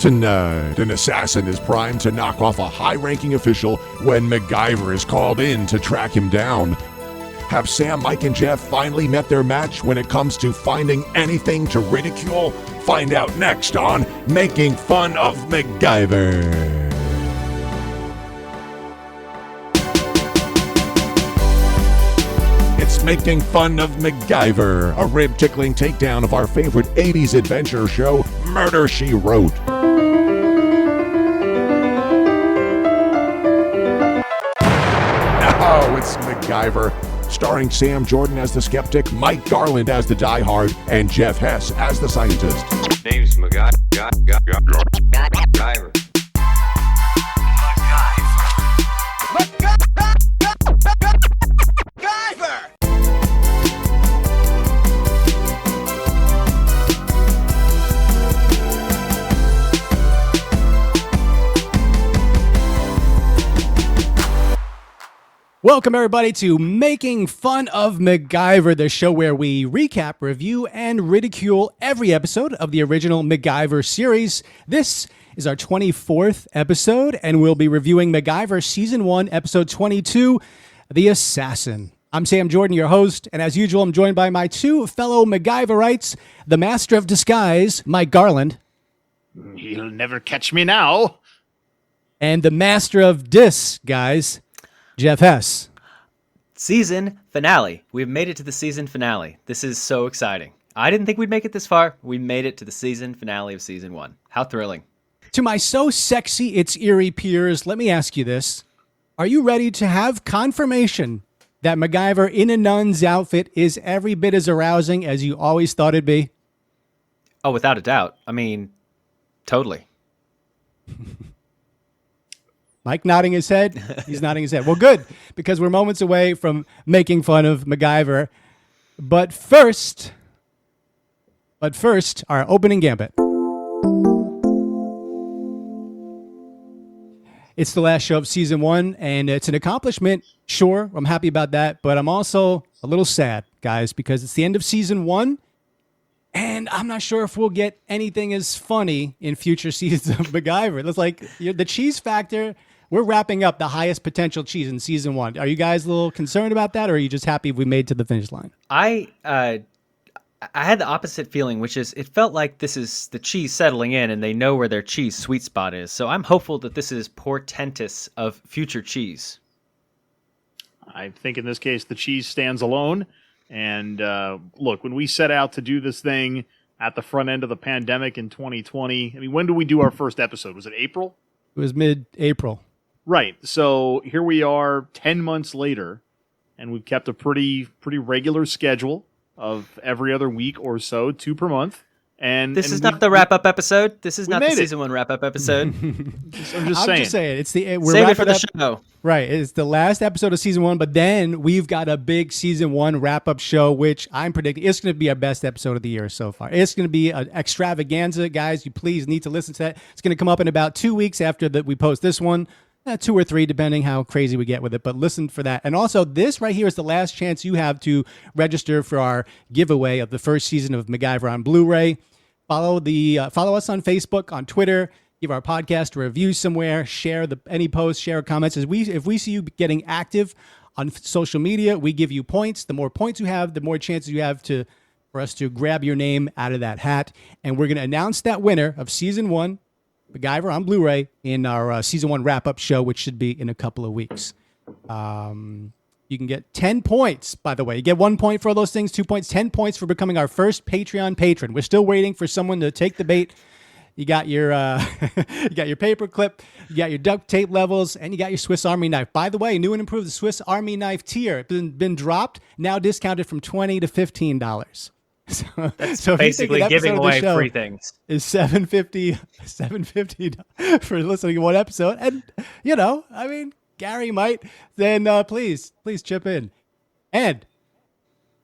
Tonight, an assassin is primed to knock off a high-ranking official when MacGyver is called in to track him down. Have Sam, Mike, and Jeff finally met their match when it comes to finding anything to ridicule? Find out next on Making Fun of MacGyver. It's Making Fun of MacGyver, a rib-tickling takedown of our favorite 80s adventure show, Murder, She Wrote. Now it's MacGyver, starring Sam Jordan as the skeptic, Mike Garland as the diehard, and Jeff Hess as the scientist. Name's MacGyver. Welcome, everybody, to Making Fun of MacGyver, the show where we recap, review, and ridicule every episode of the original MacGyver series. This is our 24th episode, and we'll be reviewing MacGyver Season 1, Episode 22, The Assassin. I'm Sam Jordan, your host, and as usual, I'm joined by my two fellow MacGyverites, the Master of Disguise, Mike Garland. He'll never catch me now. And the Master of Disguise, Jeff Hess. Season finale. We've made it to the season finale. This is so exciting. I didn't think we'd make it this far. We made it to the season finale of season 1. How thrilling. To my so sexy it's eerie peers, let me ask you this. Are you ready to have confirmation that MacGyver in a nun's outfit is every bit as arousing as you always thought it'd be? Oh, without a doubt. I mean, totally. Mike nodding his head. He's nodding his head. Well, good, because we're moments away from making fun of MacGyver. But first, our opening gambit. It's the last show of season 1, and it's an accomplishment. Sure, I'm happy about that, but I'm also a little sad, guys, because it's the end of season 1, and I'm not sure if we'll get anything as funny in future seasons of MacGyver. It's like the cheese factor. We're wrapping up the highest potential cheese in season 1. Are you guys a little concerned about that, or are you just happy we made it to the finish line? I had the opposite feeling, which is it felt like this is the cheese settling in and they know where their cheese sweet spot is. So I'm hopeful that this is portentous of future cheese. I think in this case the cheese stands alone. And look, when we set out to do this thing at the front end of the pandemic in 2020, I mean, when did we do our first episode? Was it April? It was mid-April. Right. So here we are 10 months later, and we've kept a pretty regular schedule of every other week or so, 2 per month. And this is not the wrap-up episode. This is not the season 1 wrap-up episode. I'm just saying. It's we're Save it wrapping for the up, show. Right. It's the last episode of season 1, but then we've got a big season 1 wrap-up show, which I'm predicting it's going to be our best episode of the year so far. It's going to be an extravaganza, guys. You please need to listen to that. It's going to come up in about 2 weeks after that we post this one. 2 or 3, depending how crazy we get with it. But listen for that. And also, this right here is the last chance you have to register for our giveaway of the first season of MacGyver on Blu-ray. Follow us on Facebook, on Twitter. Give our podcast a review somewhere. Share any posts, share comments. If we see you getting active on social media, we give you points. The more points you have, the more chances you have for us to grab your name out of that hat. And we're going to announce that winner of season 1. MacGyver on Blu-ray in our season 1 wrap-up show, which should be in a couple of weeks. You can get 10 points, by the way. You get 1 point for all those things, 2 points, 10 points for becoming our first Patreon patron. We're still waiting for someone to take the bait. You got your you got your paper clip, you got your duct tape levels, and you got your Swiss Army knife. By the way, new and improved, the Swiss Army knife tier been dropped, now discounted from $20 to $15. So basically giving away free things. Is $7.50 for listening to one episode. And, I mean, Gary might, then please chip in. And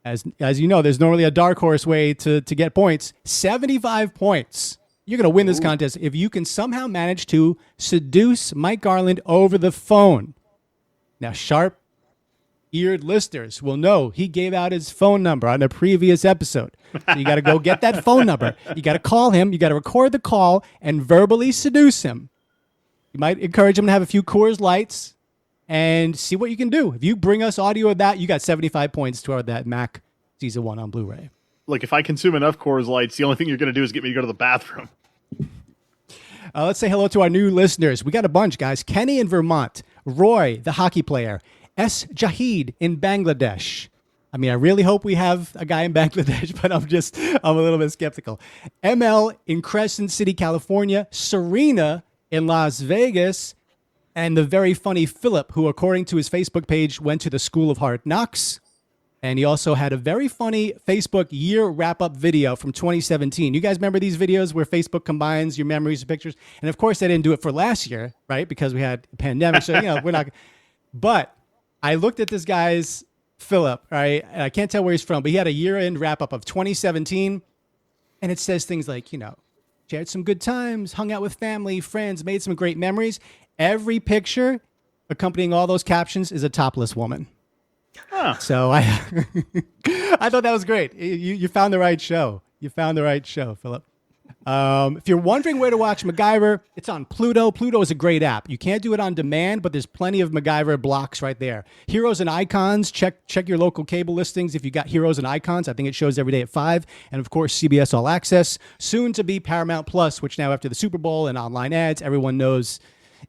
as you know, there's normally a dark horse way to get points. 75 points. You're going to win this contest if you can somehow manage to seduce Mike Garland over the phone. Now, sharp eared listeners will know he gave out his phone number on a previous episode. So you got to go get that phone number. You got to call him. You got to record the call and verbally seduce him. You might encourage him to have a few Coors Lights and see what you can do. If you bring us audio of that, you got 75 points toward that Mac Season 1 on Blu-ray. Look, if I consume enough Coors Lights, the only thing you're going to do is get me to go to the bathroom. Let's say hello to our new listeners. We got a bunch, guys. Kenny in Vermont. Roy, the hockey player. S. Jahid in Bangladesh. I mean, I really hope we have a guy in Bangladesh, but I'm a little bit skeptical. ML in Crescent City, California. Serena in Las Vegas. And the very funny Philip, who, according to his Facebook page, went to the School of Hard Knocks. And he also had a very funny Facebook year wrap-up video from 2017. You guys remember these videos where Facebook combines your memories and pictures? And of course, they didn't do it for last year, right? Because we had a pandemic. So, we're not. But I looked at this guy's Philip, right? And I can't tell where he's from, but he had a year-end wrap-up of 2017. And it says things like, shared some good times, hung out with family, friends, made some great memories. Every picture accompanying all those captions is a topless woman. Huh. So I thought that was great. You found the right show. You found the right show, Philip. If you're wondering where to watch MacGyver, it's on Pluto. Pluto is a great app. You can't do it on demand, but there's plenty of MacGyver blocks right there. Heroes and Icons, check your local cable listings. If you got Heroes and Icons, I think it shows every day at 5. And of course, CBS All Access. Soon to be Paramount Plus, which now after the Super Bowl and online ads, everyone knows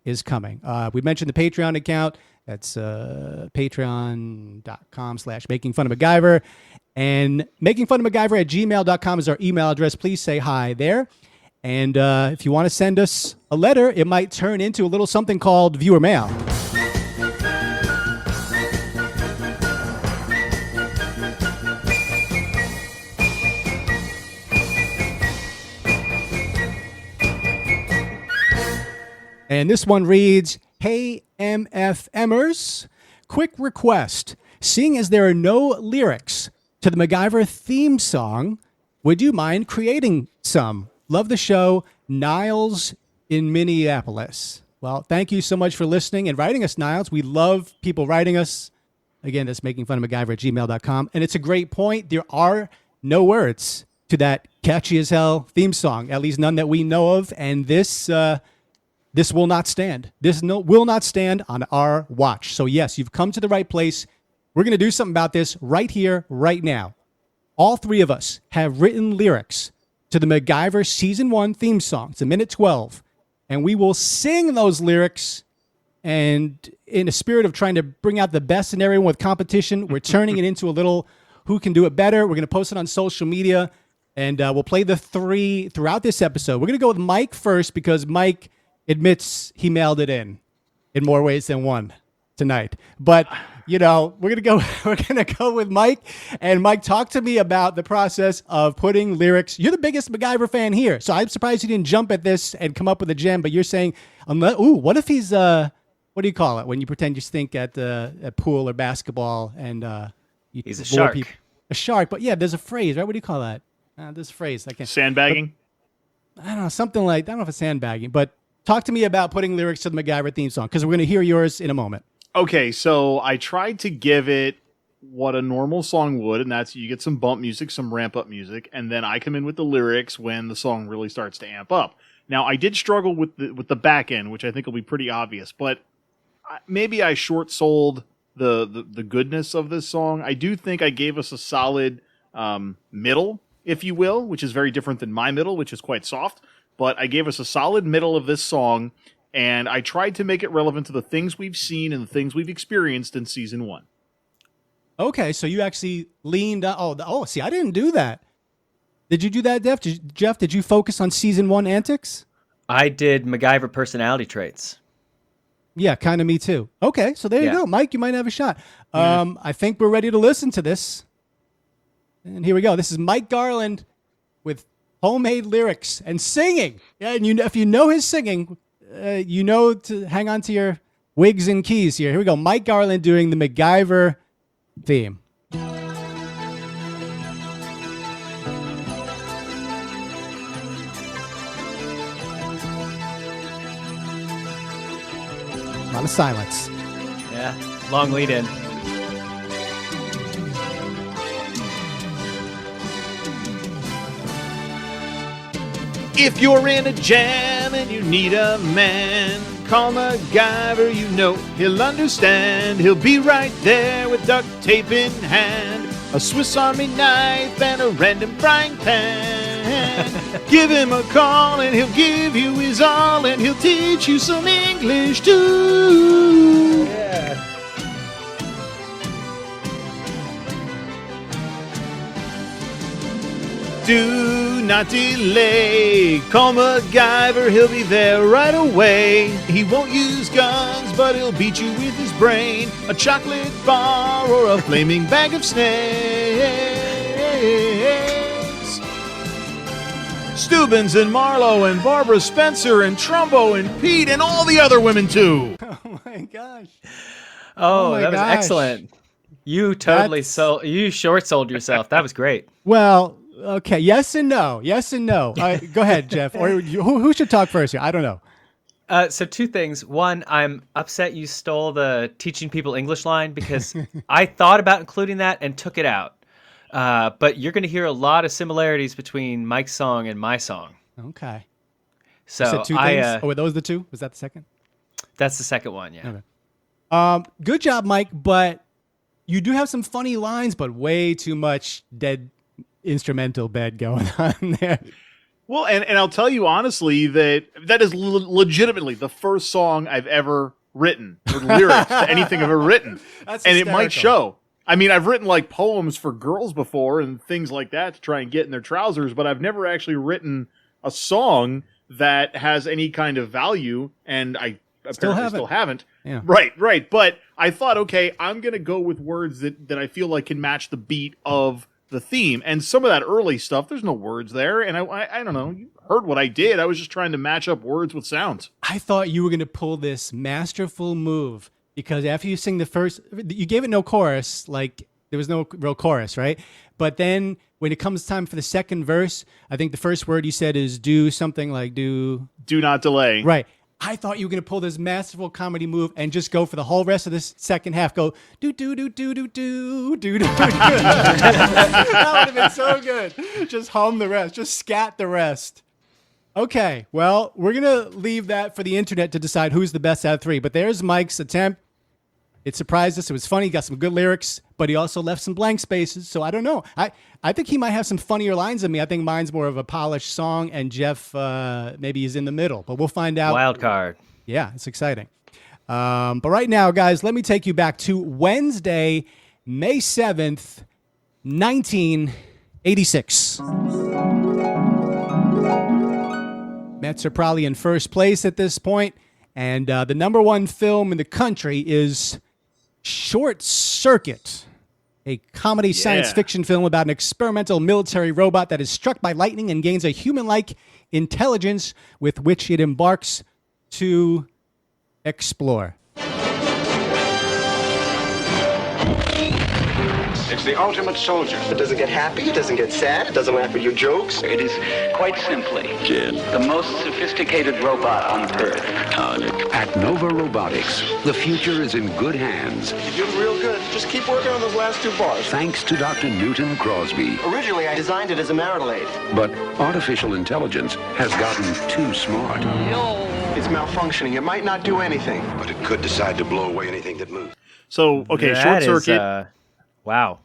is coming. We mentioned the Patreon account. That's patreon.com/makingfunofmacgyver. And makingfunofmacgyver@gmail.com is our email address. Please say hi there. And if you want to send us a letter, it might turn into a little something called viewer mail. And this one reads, "Hey MFMers, quick request. Seeing as there are no lyrics to the MacGyver theme song, would you mind creating some? Love the show, Niles in Minneapolis." Well, thank you so much for listening and writing us, Niles. We love people writing us. Again, that's makingfunofmacgyver@gmail.com. And it's a great point. There are no words to that catchy as hell theme song, at least none that we know of. And this will not stand. Will not stand on our watch. So yes, you've come to the right place. We're going to do something about this right here, right now. All three of us have written lyrics to the MacGyver Season 1 theme song. It's 1:12. And we will sing those lyrics. And in a spirit of trying to bring out the best in everyone with competition, we're turning it into a little who can do it better. We're going to post it on social media. And we'll play the three throughout this episode. We're going to go with Mike first because Mike admits he mailed it in more ways than one tonight. But we're gonna go with Mike. And Mike, talk to me about the process of putting lyrics. You're the biggest MacGyver fan here, so I'm surprised you didn't jump at this and come up with a gem. But you're saying, what if he's what do you call it when you pretend you stink at pool or basketball and he's a shark. A shark. But yeah, there's a phrase, right? What do you call that? There's a phrase. I can't. Sandbagging. But, I don't know, something like, I don't know if it's sandbagging, but. Talk to me about putting lyrics to the MacGyver theme song, because we're going to hear yours in a moment. Okay, so I tried to give it what a normal song would, and that's you get some bump music, some ramp up music, and then I come in with the lyrics when the song really starts to amp up. Now, I did struggle with the back end, which I think will be pretty obvious, but maybe I short sold the goodness of this song. I do think I gave us a solid middle, if you will, which is very different than my middle, which is quite soft. But I gave us a solid middle of this song, and I tried to make it relevant to the things we've seen and the things we've experienced in Season 1. Okay, so you actually leaned on... see, I didn't do that. Did you do that, Jeff? Did you focus on Season 1 antics? I did MacGyver personality traits. Yeah, kind of me too. Okay, so there you go. Mike, you might have a shot. I think we're ready to listen to this. And here we go. This is Mike Garland with... homemade lyrics and singing. Yeah, and if you know his singing, to hang on to your wigs and keys here. Here we go. Mike Garland doing the MacGyver theme. A lot of silence. Yeah, long lead in. If you're in a jam and you need a man, call MacGyver, you know he'll understand. He'll be right there with duct tape in hand, a Swiss Army knife and a random frying pan. Give him a call and he'll give you his all, and he'll teach you some English too. Yeah. Do not delay. Call MacGyver, he'll be there right away. He won't use guns, but he'll beat you with his brain. A chocolate bar or a flaming bag of snakes. Stubbins and Marlowe and Barbara Spencer and Trumbo and Pete and all the other women too. Oh my gosh. Oh, my that was gosh. excellent. You totally short sold yourself. That was great. Well, okay. Yes and no. Yes and no. All right, go ahead, Jeff. Or who should talk first here? I don't know. So two things. One, I'm upset you stole the teaching people English line because I thought about including that and took it out. But you're going to hear a lot of similarities between Mike's song and my song. Okay. So You said two things? Were those the two? Was that the second? That's the second one, yeah. Okay. Good job, Mike. But you do have some funny lines, but way too much dead instrumental bed going on there. Well, and I'll tell you honestly that is legitimately the first song I've ever written, or lyrics to anything I've ever written. That's and hysterical. it might show. I mean, I've written like poems for girls before and things like that to try and get in their trousers, but I've never actually written a song that has any kind of value, and I apparently still haven't. Yeah. Right. But I thought, okay, I'm going to go with words that I feel like can match the beat of the theme. And some of that early stuff, there's no words there. And I don't know, you heard what I did. I was just trying to match up words with sounds. I thought you were going to pull this masterful move because after you sing the first, you gave it no chorus, like there was no real chorus, right? But then when it comes time for the second verse, I think the first word you said is do something like do not delay. Right. I thought you were going to pull this masterful comedy move and just go for the whole rest of this second half. Go do do do do do do do do. That would have been so good. Just hum the rest. Just scat the rest. Okay. Well, we're going to leave that for the internet to decide who's the best out of three. But there's Mike's attempt. It surprised us. It was funny. He got some good lyrics, but he also left some blank spaces. So I don't know. I think he might have some funnier lines than me. I think mine's more of a polished song, and Jeff maybe is in the middle. But we'll find out. Wild card. Yeah, it's exciting. But right now, guys, let me take you back to Wednesday, May 7th, 1986. Mets are probably in first place at this point, and the number one film in the country is Short Circuit, a comedy science fiction film about an experimental military robot that is struck by lightning and gains a human-like intelligence with which it embarks to explore. It's the ultimate soldier. It doesn't get happy, it doesn't get sad, it doesn't laugh at your jokes. It is quite simply the most sophisticated robot on Earth. At Nova Robotics, the future is in good hands. You're doing real good. Just keep working on those last two bars. Thanks to Dr. Newton Crosby. Originally, I designed it as a marital aid. But artificial intelligence has gotten too smart. It's malfunctioning. It might not do anything. But it could decide to blow away anything that moves. So, okay, That Short is, Circuit. Wow.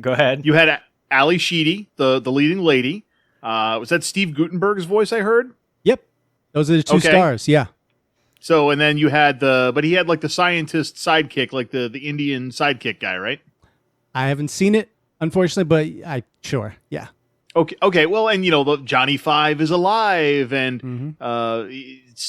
Go ahead. You had Ali Sheedy, the leading lady. Was that Steve Guttenberg's voice I heard? Yep. Those are the two stars. Yeah. So, and then you had but he had like the scientist sidekick, like the Indian sidekick guy, right? I haven't seen it, unfortunately, but sure. Yeah. Okay. Well, and Johnny Five is alive, and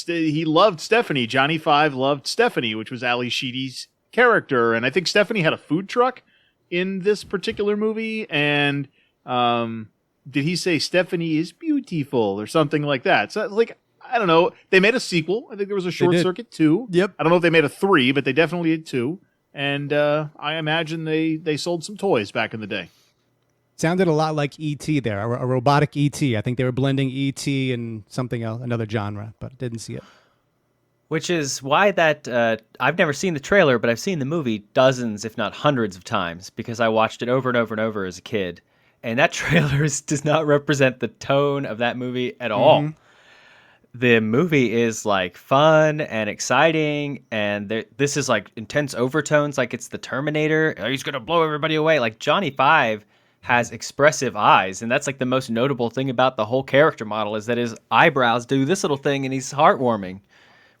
he loved Stephanie. Johnny Five loved Stephanie, which was Ali Sheedy's character, and I think Stephanie had a food truck in this particular movie, and did he say Stephanie is beautiful or something like that? So, like, I don't know. They made a sequel. I think there was a Short Circuit 2. Yep. I don't know if they made a 3, but they definitely did 2. And I imagine they sold some toys back in the day. Sounded a lot like E.T. there, a robotic E.T. I think they were blending E.T. and something else, another genre, but didn't see it. Which is why that I've never seen the trailer, but I've seen the movie dozens, if not hundreds of times, because I watched it over and over and over as a kid. And that trailer does not represent the tone of that movie at all. The movie is like fun and exciting, and this is like intense overtones, like it's the Terminator. Oh, he's gonna blow everybody away. Like Johnny Five has expressive eyes, and that's like the most notable thing about the whole character model is that his eyebrows do this little thing, and he's heartwarming.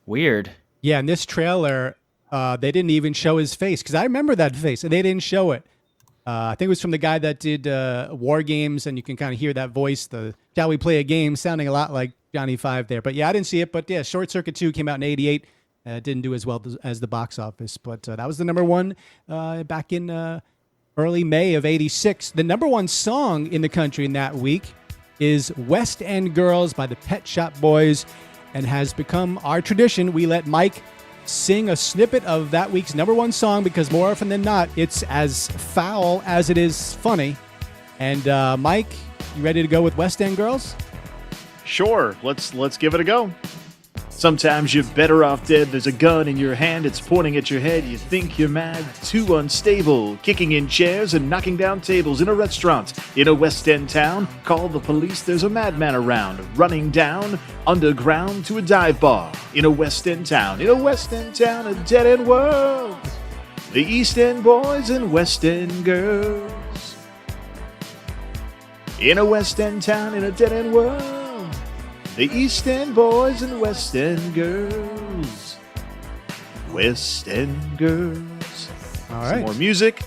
Weird. Yeah, in this trailer, they didn't even show his face because I remember that face, and they didn't show it. I think it was from the guy that did War Games, and you can kind of hear that voice, the "Shall we play a game?" sounding a lot like Johnny Five there. But yeah, I didn't see it. But yeah, Short Circuit 2 came out in '88. Didn't do as well as the box office, but that was the number one back in early May of '86. The number one song in the country in that week is West End Girls by the Pet Shop Boys, and has become our tradition. We let Mike sing a snippet of that week's number one song because more often than not, it's as foul as it is funny. And Mike, you ready to go with West End Girls? Sure, let's give it a go. Sometimes you're better off dead. There's a gun in your hand, it's pointing at your head. You think you're mad, too unstable, kicking in chairs and knocking down tables in a restaurant in a West End town. Call the police, there's a madman around, running down underground to a dive bar in a West End town. In a West End town, a dead end world. The East End boys and West End girls. In a West End town, in a dead end world. The East End boys and West End girls. West End girls. All right. Some more music.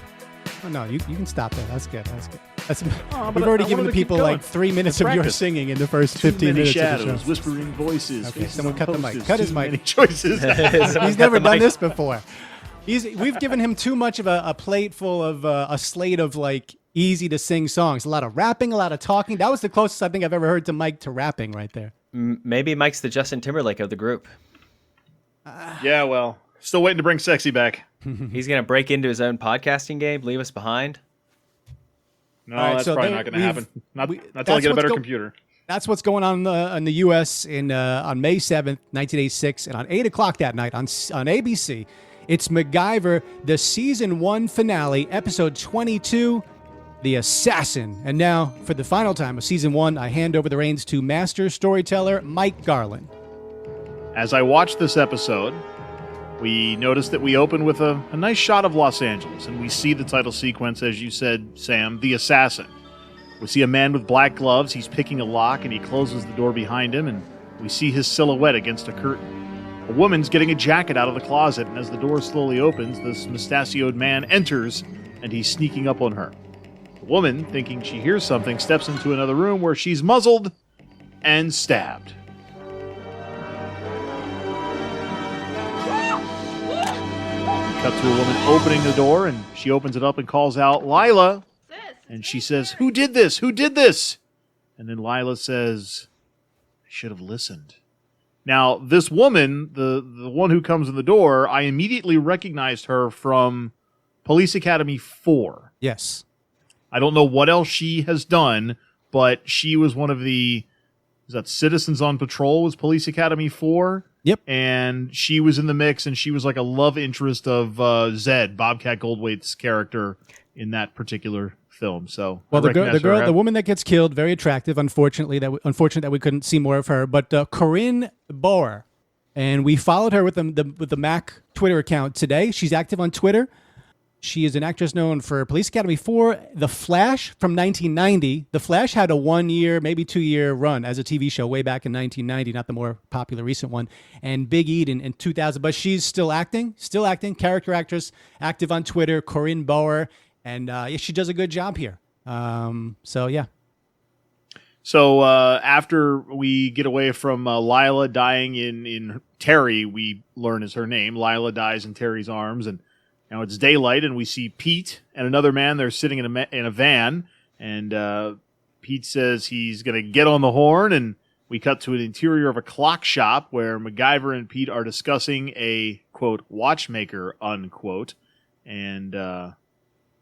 Oh, no, you can stop that. That's good. We've but already I given wanted the to keep people going. like 3 minutes of your Practice. singing in the first Too 15 many minutes shadows, of the show. whispering voices. Okay, faces someone on cut the mic. posters, Cut his too mic. many choices. He's never done this before. We've given him too much of a plate full of a slate of like easy to sing songs. A lot of rapping, a lot of talking. That was the closest I think I've ever heard to Mike to rapping right there. Maybe Mike's the Justin Timberlake of the group. Yeah, well, still waiting to bring sexy back. He's going to break into his own podcasting game, leave us behind. No, All right, that's so probably there- not going to happen. Not until I that's get a what's better go- computer. That's what's going on in the U.S. On May 7th, 1986, and on 8 o'clock that night on ABC, it's MacGyver, the season 1 finale, episode 22, The Assassin. And now, for the final time of season 1, I hand over the reins to master storyteller Mike Garland. As I watched this episode, we noticed that we open with a nice shot of Los Angeles, and we see the title sequence, as you said, Sam, The Assassin. We see a man with black gloves. He's picking a lock, and he closes the door behind him, and we see his silhouette against a curtain. A woman's getting a jacket out of the closet, and as the door slowly opens, this mustachioed man enters, and he's sneaking up on her. The woman, thinking she hears something, steps into another room where she's muzzled and stabbed. Cut to a woman opening the door, and she opens it up and calls out, "Lila!" And she says, "Who did this? Who did this?" And then Lila says, "I should have listened." Now, this woman, the one who comes in the door, I immediately recognized her from Police Academy 4. Yes. I don't know what else she has done, but she was one of the, is that Citizens on Patrol was Police Academy 4? Yep. And she was in the mix, and she was like a love interest of Zed, Bobcat Goldthwait's character in that particular film. So, Well, the woman that gets killed, very attractive. Unfortunate that we couldn't see more of her. But Corinne Boer, and we followed her with the Mac Twitter account today. She's active on Twitter. She is an actress known for Police Academy 4, The Flash from 1990. The Flash had a 1 year, maybe 2 year run as a TV show way back in 1990, not the more popular recent one, and Big Eat in 2000. But she's still acting, character actress, active on Twitter, Corinne Boer, and she does a good job here. So, yeah. So after we get away from Lila dying in Terry, we learn is her name. Lila dies in Terry's arms, and now it's daylight, and we see Pete and another man. They're sitting in a van, and Pete says he's going to get on the horn, and we cut to an interior of a clock shop where MacGyver and Pete are discussing a, quote, watchmaker, unquote, and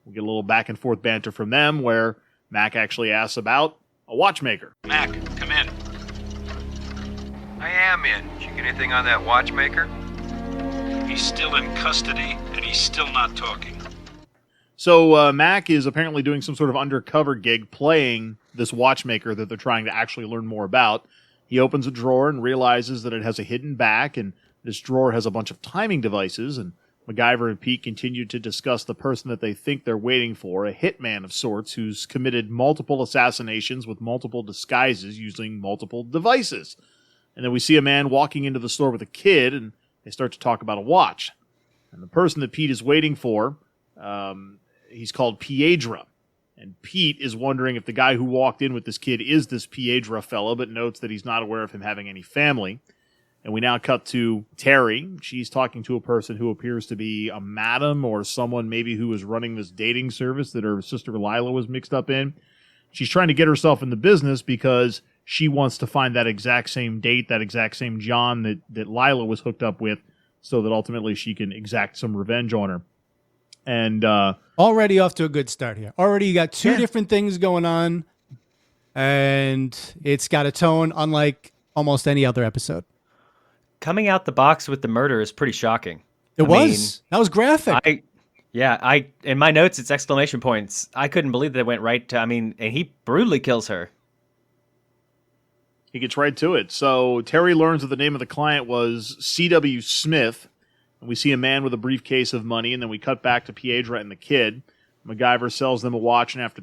we get a little back and forth banter from them where Mac actually asks about a watchmaker. Mac, come in. I am in. Did you get anything on that watchmaker? He's still in custody, and he's still not talking. So Mac is apparently doing some sort of undercover gig playing this watchmaker that they're trying to actually learn more about. He opens a drawer and realizes that it has a hidden back, and this drawer has a bunch of timing devices, and MacGyver and Pete continue to discuss the person that they think they're waiting for, a hitman of sorts who's committed multiple assassinations with multiple disguises using multiple devices. And then we see a man walking into the store with a kid, and they start to talk about a watch. And the person that Pete is waiting for, he's called Piedra. And Pete is wondering if the guy who walked in with this kid is this Piedra fellow, but notes that he's not aware of him having any family. And we now cut to Terry. She's talking to a person who appears to be a madam or someone maybe who is running this dating service that her sister Lila was mixed up in. She's trying to get herself in the business because she wants to find that exact same date, that exact same John that Lila was hooked up with, so that ultimately she can exact some revenge on her. And already off to a good start here. Already you got two different things going on, and it's got a tone unlike almost any other episode. Coming out the box with the murder is pretty shocking. That was graphic. In my notes, it's exclamation points. I couldn't believe that it went right to, and he brutally kills her. He gets right to it. So Terry learns that the name of the client was C.W. Smith. And we see a man with a briefcase of money, and then we cut back to Piedra and the kid. MacGyver sells them a watch, and after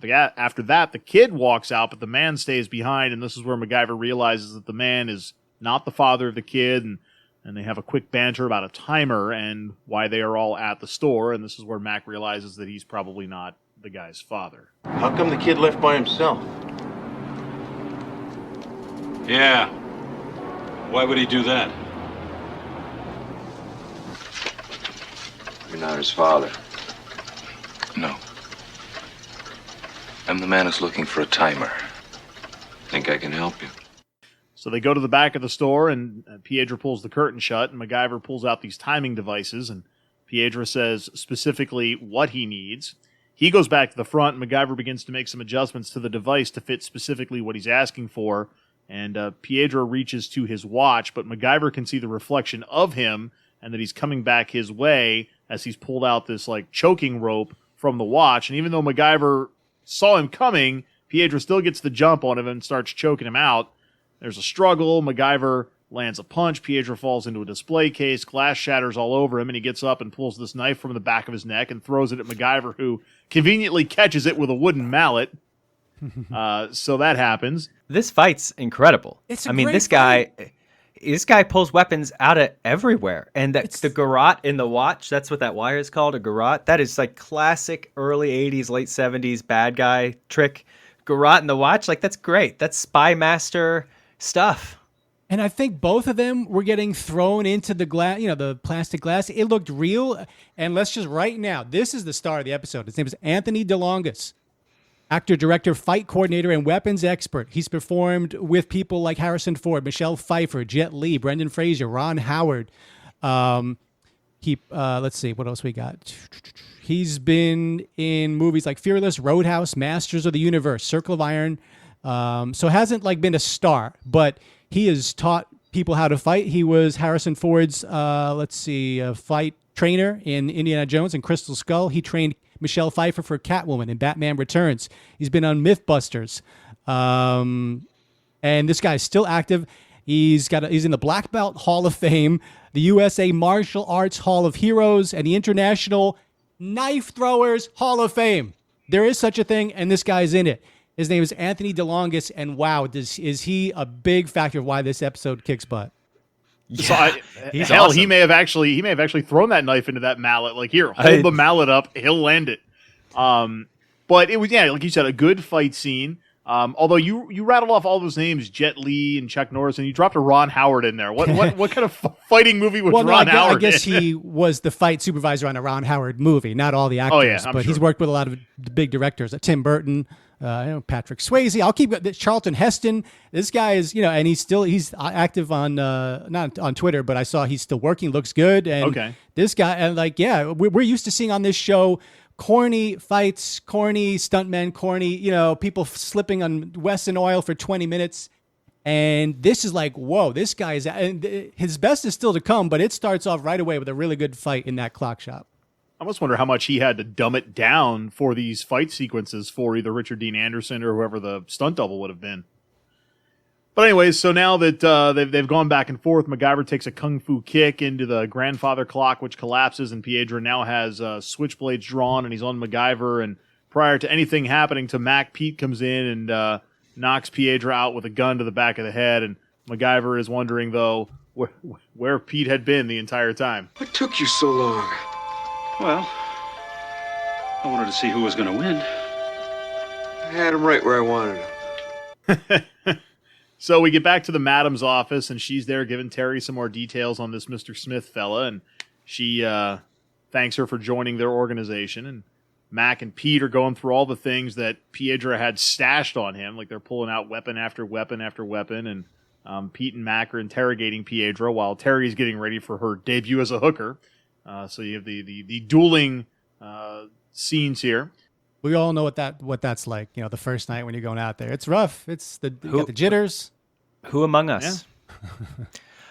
that, the kid walks out, but the man stays behind, and this is where MacGyver realizes that the man is not the father of the kid, and they have a quick banter about a timer and why they are all at the store, and this is where Mac realizes that he's probably not the guy's father. How come the kid left by himself? Yeah. Why would he do that? You're not his father. No. I'm the man who's looking for a timer. Think I can help you? So they go to the back of the store, and Piedra pulls the curtain shut, and MacGyver pulls out these timing devices, and Piedra says specifically what he needs. He goes back to the front, and MacGyver begins to make some adjustments to the device to fit specifically what he's asking for, and Piedra reaches to his watch, but MacGyver can see the reflection of him, and that he's coming back his way as he's pulled out this choking rope from the watch. And even though MacGyver saw him coming, Piedra still gets the jump on him and starts choking him out. There's a struggle. MacGyver lands a punch. Piedra falls into a display case. Glass shatters all over him, and he gets up and pulls this knife from the back of his neck and throws it at MacGyver, who conveniently catches it with a wooden mallet. So that happens. This fight's incredible. It's a great fight. This guy pulls weapons out of everywhere. And the garrote in the watch, that's what that wire is called, a garrote. That is classic early 80s, late 70s bad guy trick. Garrote in the watch, that's great. That's Spy Master stuff. And I think both of them were getting thrown into the glass, the plastic glass. It looked real. And let's just right now, this is the star of the episode. His name is Anthony DeLongis. Actor, director, fight coordinator, and weapons expert. He's performed with people like Harrison Ford, Michelle Pfeiffer, Jet Li, Brendan Fraser, Ron Howard. Let's see, what else we got? He's been in movies like Fearless, Roadhouse, Masters of the Universe, Circle of Iron. So hasn't been a star, but he has taught people how to fight. He was Harrison Ford's, fight trainer in Indiana Jones and Crystal Skull. He trained Michelle Pfeiffer for Catwoman in Batman Returns. He's been on Mythbusters. And this guy's still active. He's in the Black Belt Hall of Fame, the USA Martial Arts Hall of Heroes, and the International Knife Throwers Hall of Fame. There is such a thing, and this guy's in it. His name is Anthony DeLongis, and wow, is he a big factor of why this episode kicks butt. Yeah, he's awesome. He may have actually thrown that knife into that mallet. Here, hold the mallet up, he'll land it. But it was, like you said, a good fight scene. Although you rattled off all those names, Jet Li and Chuck Norris, and you dropped a Ron Howard in there. What kind of fighting movie was Ron Howard? I guess he was the fight supervisor on a Ron Howard movie, not all the actors. Oh yeah, but he's worked with a lot of the big directors, Tim Burton. Patrick Swayze. I'll keep Charlton Heston. This guy is, and he's active on not on Twitter, but I saw he's still working. Looks good. And okay. This guy, and we're used to seeing on this show corny fights, corny stuntmen, corny people slipping on Wesson oil for 20 minutes. And this is whoa, this guy is, and his best is still to come, but it starts off right away with a really good fight in that clock shop. I almost wonder how much he had to dumb it down for these fight sequences for either Richard Dean Anderson or whoever the stunt double would have been. But anyways, so now that they've gone back and forth, MacGyver takes a kung fu kick into the grandfather clock, which collapses, and Piedra now has switchblades drawn, and he's on MacGyver. And prior to anything happening to Mac, Pete comes in and knocks Piedra out with a gun to the back of the head. And MacGyver is wondering, though, where Pete had been the entire time. What took you so long? Well, I wanted to see who was going to win. I had him right where I wanted him. So we get back to the madam's office, and she's there giving Terry some more details on this Mr. Smith fella, and she thanks her for joining their organization. And Mac and Pete are going through all the things that Piedra had stashed on him, like they're pulling out weapon after weapon after weapon, and Pete and Mac are interrogating Piedra while Terry's getting ready for her debut as a hooker. So you have the dueling scenes here. We all know what that's like. The first night when you're going out there, it's rough. You got the jitters. Who among us? Yeah.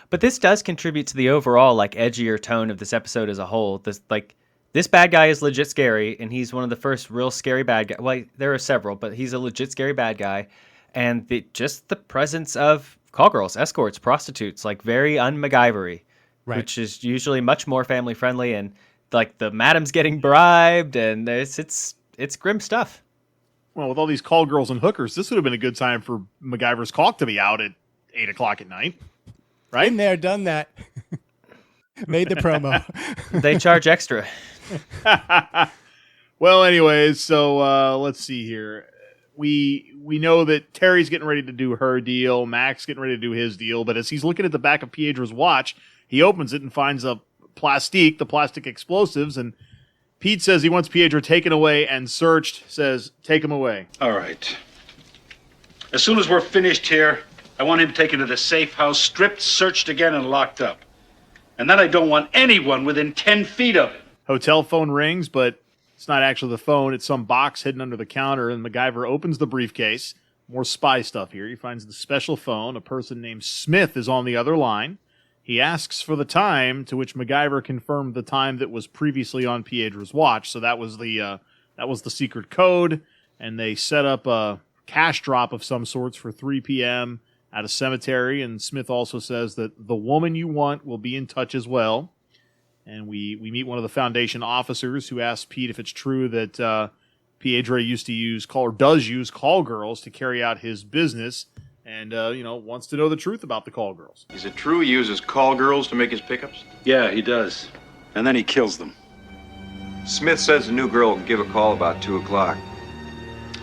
But this does contribute to the overall edgier tone of this episode as a whole. This bad guy is legit scary, and he's one of the first real scary bad guys. Well, there are several, but he's a legit scary bad guy. And just the presence of call girls, escorts, prostitutes, very un-MacGyver-y, right, which is usually much more family friendly. And the madam's getting bribed, and it's grim stuff. Well, with all these call girls and hookers, this would have been a good time for MacGyver's caulk to be out at 8 o'clock at night. Right? Been there, done that. Made the promo. They charge extra. Well, anyways, so let's see here. We know that Terry's getting ready to do her deal. Mac's getting ready to do his deal. But as he's looking at the back of Piedra's watch, he opens it and finds the plastic explosives, and Pete says he wants Piedra taken away and searched, says, take him away. All right. As soon as we're finished here, I want him taken to the safe house, stripped, searched again, and locked up. And then I don't want anyone within 10 feet of him. Hotel phone rings, but it's not actually the phone. It's some box hidden under the counter, and MacGyver opens the briefcase. More spy stuff here. He finds the special phone. A person named Smith is on the other line. He asks for the time, to which MacGyver confirmed the time that was previously on Piedra's watch. So that was the secret code, and they set up a cash drop of some sorts for 3 p.m. at a cemetery. And Smith also says that the woman you want will be in touch as well. And we meet one of the Foundation officers who asks Pete if it's true that Piedra does use call girls to carry out his business. And, wants to know the truth about the call girls. Is it true he uses call girls to make his pickups? Yeah, he does. And then he kills them. Smith says the new girl will give a call about 2 o'clock.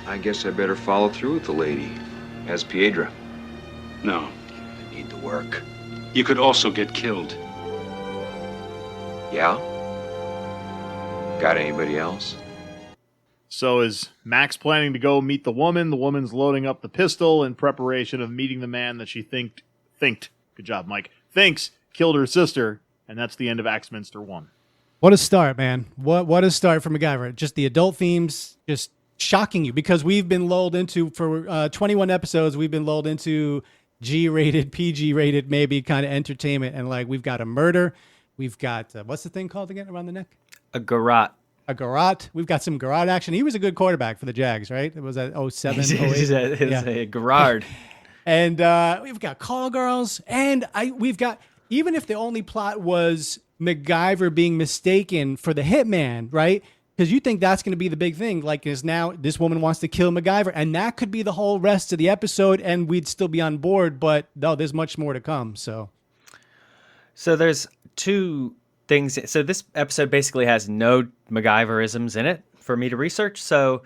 I guess I better follow through with the lady. As Piedra. No. I need the work. You could also get killed. Yeah? Got anybody else? So is Max planning to go meet the woman? The woman's loading up the pistol in preparation of meeting the man that she thinks killed her sister, and that's the end of Axminster 1. What a start, man. What a start for MacGyver. Just the adult themes just shocking you, because we've been lulled into, for 21 episodes, we've been lulled into G-rated, PG-rated maybe kind of entertainment, and we've got a murder. We've got, what's the thing called again around the neck? A garrote. A garrote. We've got some garrote action. He was a good quarterback for the Jags, right? It was at 07, 08. He's a garrote. And we've got call girls, and we've got, even if the only plot was MacGyver being mistaken for the hitman, right? Because you think that's going to be the big thing. Is now this woman wants to kill MacGyver, and that could be the whole rest of the episode, and we'd still be on board. But no, there's much more to come. So there's two things. So this episode basically has no MacGyverisms in it for me to research. So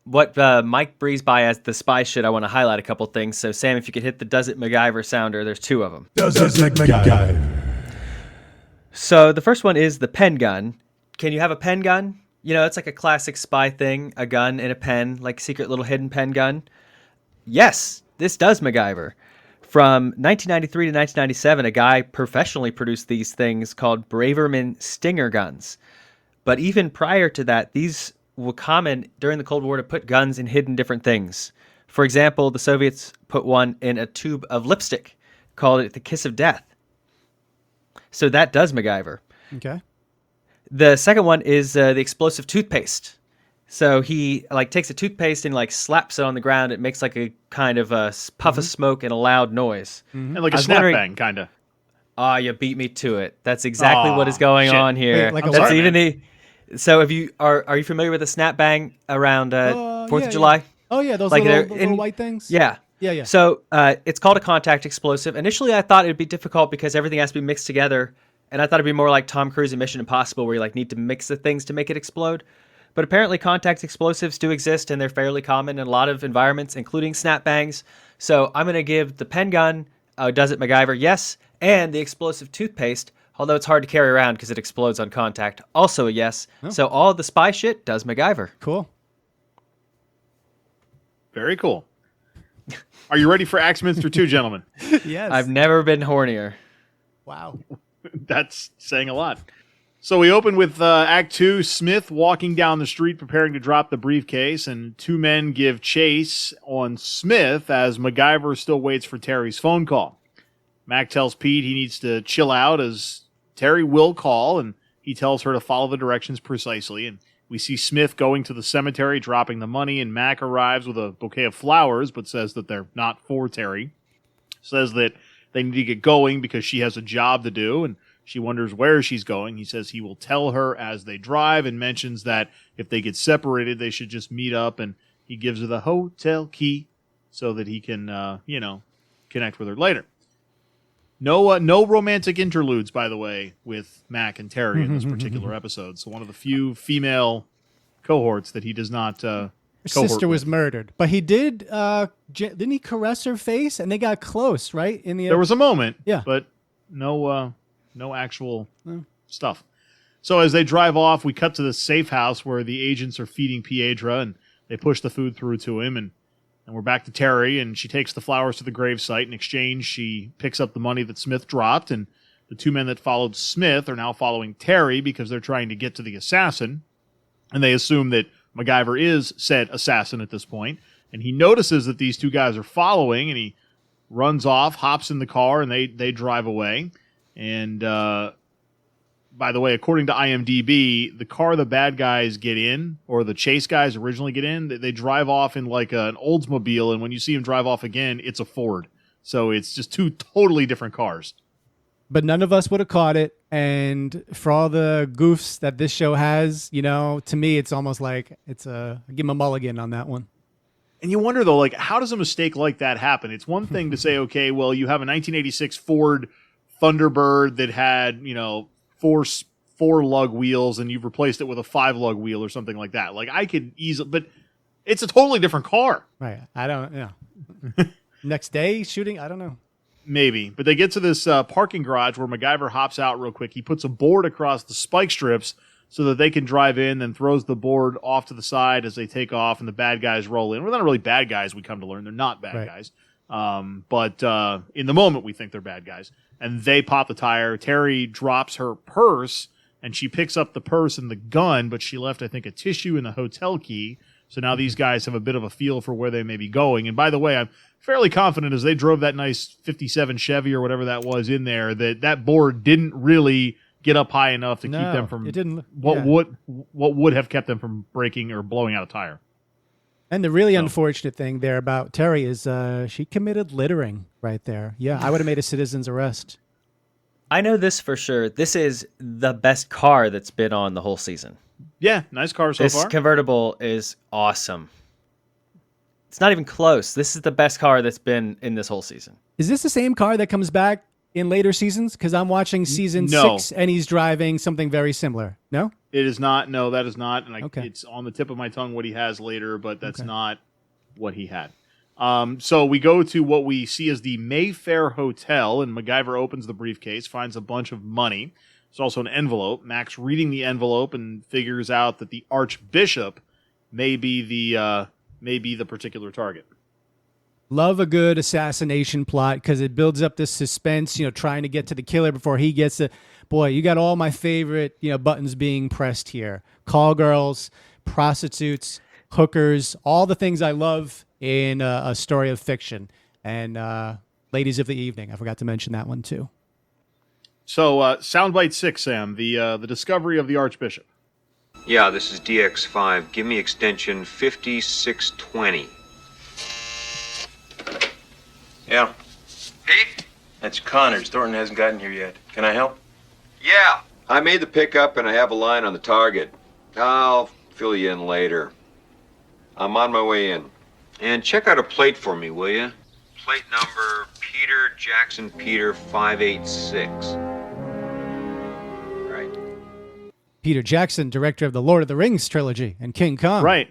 what Mike breezed by as the spy shit, I want to highlight a couple things. So Sam, if you could hit the Does It MacGyver sounder, there's two of them. Does it MacGyver? So the first one is the pen gun. Can you have a pen gun? It's like a classic spy thing, a gun and a pen, like secret little hidden pen gun. Yes, this does MacGyver. From 1993 to 1997, a guy professionally produced these things called Braverman Stinger guns. But even prior to that, these were common during the Cold War to put guns in hidden different things. For example, the Soviets put one in a tube of lipstick, called it the Kiss of Death. So that does MacGyver. Okay. The second one is the explosive toothpaste. So he takes a toothpaste and slaps it on the ground. It makes like a kind of a puff of smoke and a loud noise. And like a snapbang, kind of. Ah, you beat me to it. That's exactly what is going on here. Wait, like That's what? even So if you are you familiar with a snapbang around 4th of July? Oh yeah, those they're little white things. Yeah. Yeah. So it's called a contact explosive. Initially, I thought it'd be difficult because everything has to be mixed together, and I thought it'd be more like Tom Cruise in Mission Impossible, where you need to mix the things to make it explode. But apparently, contact explosives do exist, and they're fairly common in a lot of environments, including snapbangs. So I'm going to give the pen gun, does it MacGyver? Yes, and the explosive toothpaste, although it's hard to carry around because it explodes on contact, also a yes. Oh. So all the spy shit does MacGyver. Cool. Very cool. Are you ready for Axminster 2, gentlemen? Yes. I've never been hornier. Wow. That's saying a lot. So we open with Act 2, Smith walking down the street preparing to drop the briefcase, and two men give chase on Smith as MacGyver still waits for Terry's phone call. Mac tells Pete he needs to chill out as Terry will call, and he tells her to follow the directions precisely. And we see Smith going to the cemetery, dropping the money, and Mac arrives with a bouquet of flowers, but says that they're not for Terry. Says that they need to get going because she has a job to do, and she wonders where she's going. He says he will tell her as they drive and mentions that if they get separated, they should just meet up, and he gives her the hotel key so that he can, connect with her later. No romantic interludes, by the way, with Mac and Terry in this particular episode. So one of the few female cohorts that he does not Her sister was murdered, but he did. Didn't he caress her face? And they got close, right? There was a moment, yeah, but no actual stuff. So as they drive off, we cut to the safe house where the agents are feeding Piedra, and they push the food through to him, and we're back to Terry, and she takes the flowers to the gravesite. In exchange, she picks up the money that Smith dropped, and the two men that followed Smith are now following Terry because they're trying to get to the assassin, and they assume that MacGyver is said assassin at this point, and he notices that these two guys are following, and he runs off, hops in the car, and they drive away. And by the way, according to IMDb, the car the bad guys get in, or the chase guys originally get in, they drive off in like an Oldsmobile, and when you see them drive off again, it's a Ford. So it's just two totally different cars. But none of us would have caught it, and for all the goofs that this show has, to me, it's almost like I give him a mulligan on that one. And you wonder, though, how does a mistake like that happen? It's one thing to say, okay, well, you have a 1986 Ford Thunderbird that had, four lug wheels, and you've replaced it with a 5-lug wheel or something like that. I could easily, but it's a totally different car. Right. I don't know. Next day shooting, I don't know. Maybe. But they get to this parking garage where MacGyver hops out real quick. He puts a board across the spike strips so that they can drive in, then throws the board off to the side as they take off, and the bad guys roll in. Well, they're not really bad guys, we come to learn. They're not bad guys. But in the moment, we think they're bad guys. And they pop the tire. Terry drops her purse, and she picks up the purse and the gun, but she left, I think, a tissue and the hotel key. So now these guys have a bit of a feel for where they may be going. And by the way, I'm fairly confident as they drove that nice 57 Chevy or whatever that was in there, that board didn't really get up high enough to keep them from what would have kept them from breaking or blowing out a tire. And the really unfortunate thing there about Terry is she committed littering right there. Yeah, I would have made a citizen's arrest. I know this for sure. This is the best car that's been on the whole season. Yeah, nice car so far. This convertible is awesome. It's not even close. This is the best car that's been in this whole season. Is this the same car that comes back in later seasons? Because I'm watching season 6 and he's driving something very similar. No? It is not. No, that is not. And it's on the tip of my tongue what he has later, but that's not what he had. So we go to what we see as the Mayfair Hotel, and MacGyver opens the briefcase, finds a bunch of money. There's also an envelope. Max reading the envelope and figures out that the Archbishop may be the particular target. Love a good assassination plot because it builds up this suspense, trying to get to the killer before he gets to. Boy, you got all my favorite, buttons being pressed here. Call girls, prostitutes, hookers, all the things I love in a story of fiction. And ladies of the evening. I forgot to mention that one too. So, Soundbite 6, Sam, the discovery of the Archbishop. Yeah, this is DX5. Give me extension 5620. Yeah, Pete? that's Connors. Thornton hasn't gotten here yet. Can I help? Yeah. I made the pickup and I have a line on the target. I'll fill you in later. I'm on my way in. And check out a plate for me, will you? Plate number Peter Jackson Peter 586. Right. Peter Jackson, director of the Lord of the Rings trilogy and King Kong. Right.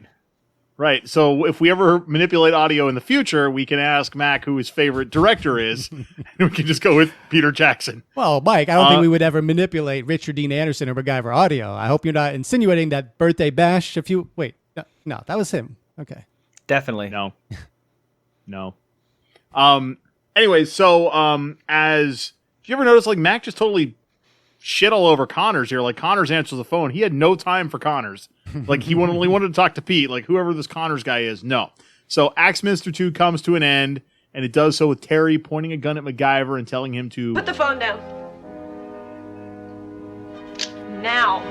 So if we ever manipulate audio in the future, we can ask Mac who his favorite director is, and we can just go with Peter Jackson. Well, Mike, I don't think we would ever manipulate Richard Dean Anderson or MacGyver audio. I hope you're not insinuating that Birthday Bash. Wait, no, that was him. Okay. Definitely. No. Anyway, so as did you ever notice like Mac just totally shit all over Connors here? Like Connors answers the phone. He had no time for Connors. Like he only wanted to talk to Pete, like whoever this Connors guy is. No. So Axminster 2 comes to an end, and it does so with Terry pointing a gun at MacGyver and telling him to put the phone down. Now.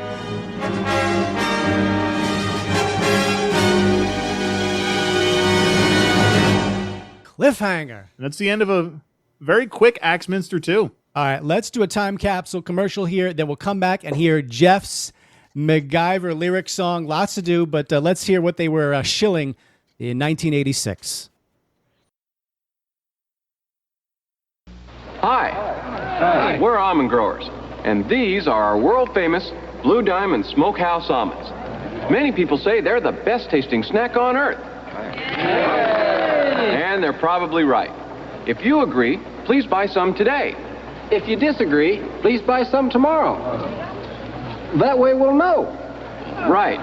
Cliffhanger. And that's the end of a very quick Axminster 2. All right, let's do a time capsule commercial here. Then we'll come back and hear Jeff's MacGyver lyric song. Lots to do, but let's hear what they were shilling in 1986. Hi, we're almond growers, and these are our world-famous Blue Diamond Smokehouse almonds. Many people say they're the best-tasting snack on earth. And they're probably right. If you agree, please buy some today. If you disagree, please buy some tomorrow. That way we'll know. Right.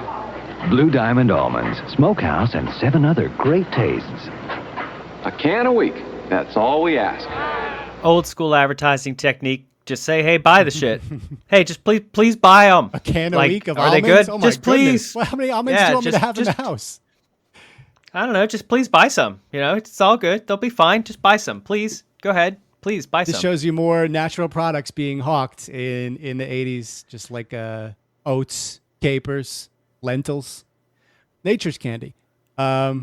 Blue Diamond almonds, Smokehouse, and 7 other great tastes. A can a week. That's all we ask. Old school advertising technique. Just say, hey, buy the shit. Hey, just please buy them. A can a week of are almonds? they good? Oh my just goodness. please. Well, how many almonds do you want me to have in the house? I don't know. Just please buy some. You know, it's all good. They'll be fine. Just buy some. Please. Go ahead. Please buy some. This shows you more natural products being hawked in the 80s, just like oats, capers, lentils, nature's candy. Yeah.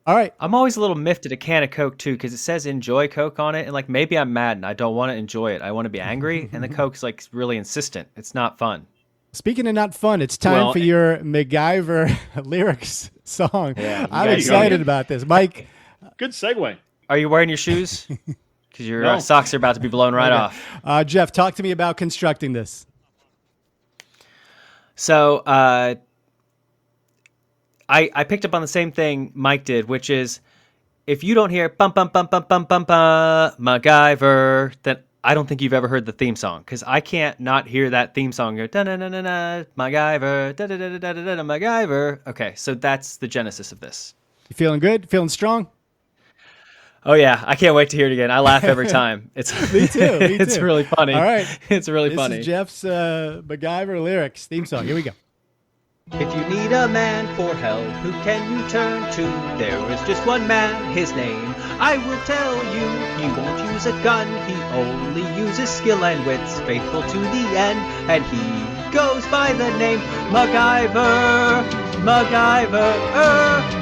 All right. I'm always a little miffed at a can of Coke, too, because it says enjoy Coke on it. And, like, maybe I'm mad and I don't want to enjoy it. I want to be angry. And the Coke's, like, really insistent. It's not fun. Speaking of not fun, it's time for your MacGyver lyrics song. Yeah, I'm excited about this. Mike. Good segue. Are you wearing your shoes? Because your socks are about to be blown right off. Jeff, talk to me about constructing this. So I picked up on the same thing Mike did, which is if you don't hear bum bum bum bum bum bum bum MacGyver, then I don't think you've ever heard the theme song, because I can't not hear that theme song go da da da da da MacGyver da da da da da da MacGyver. Okay, so that's the genesis of this. You feeling good? Feeling strong? Oh yeah, I can't wait to hear it again. I laugh every time. It's me too. It's really funny. All right, it's really funny. This is Jeff's MacGyver lyrics theme song. Here we go. If you need a man for help, who can you turn to? There is just one man, his name I will tell you. He won't use a gun, he only uses skill and wits, faithful to the end, and he goes by the name MacGyver. MacGyver,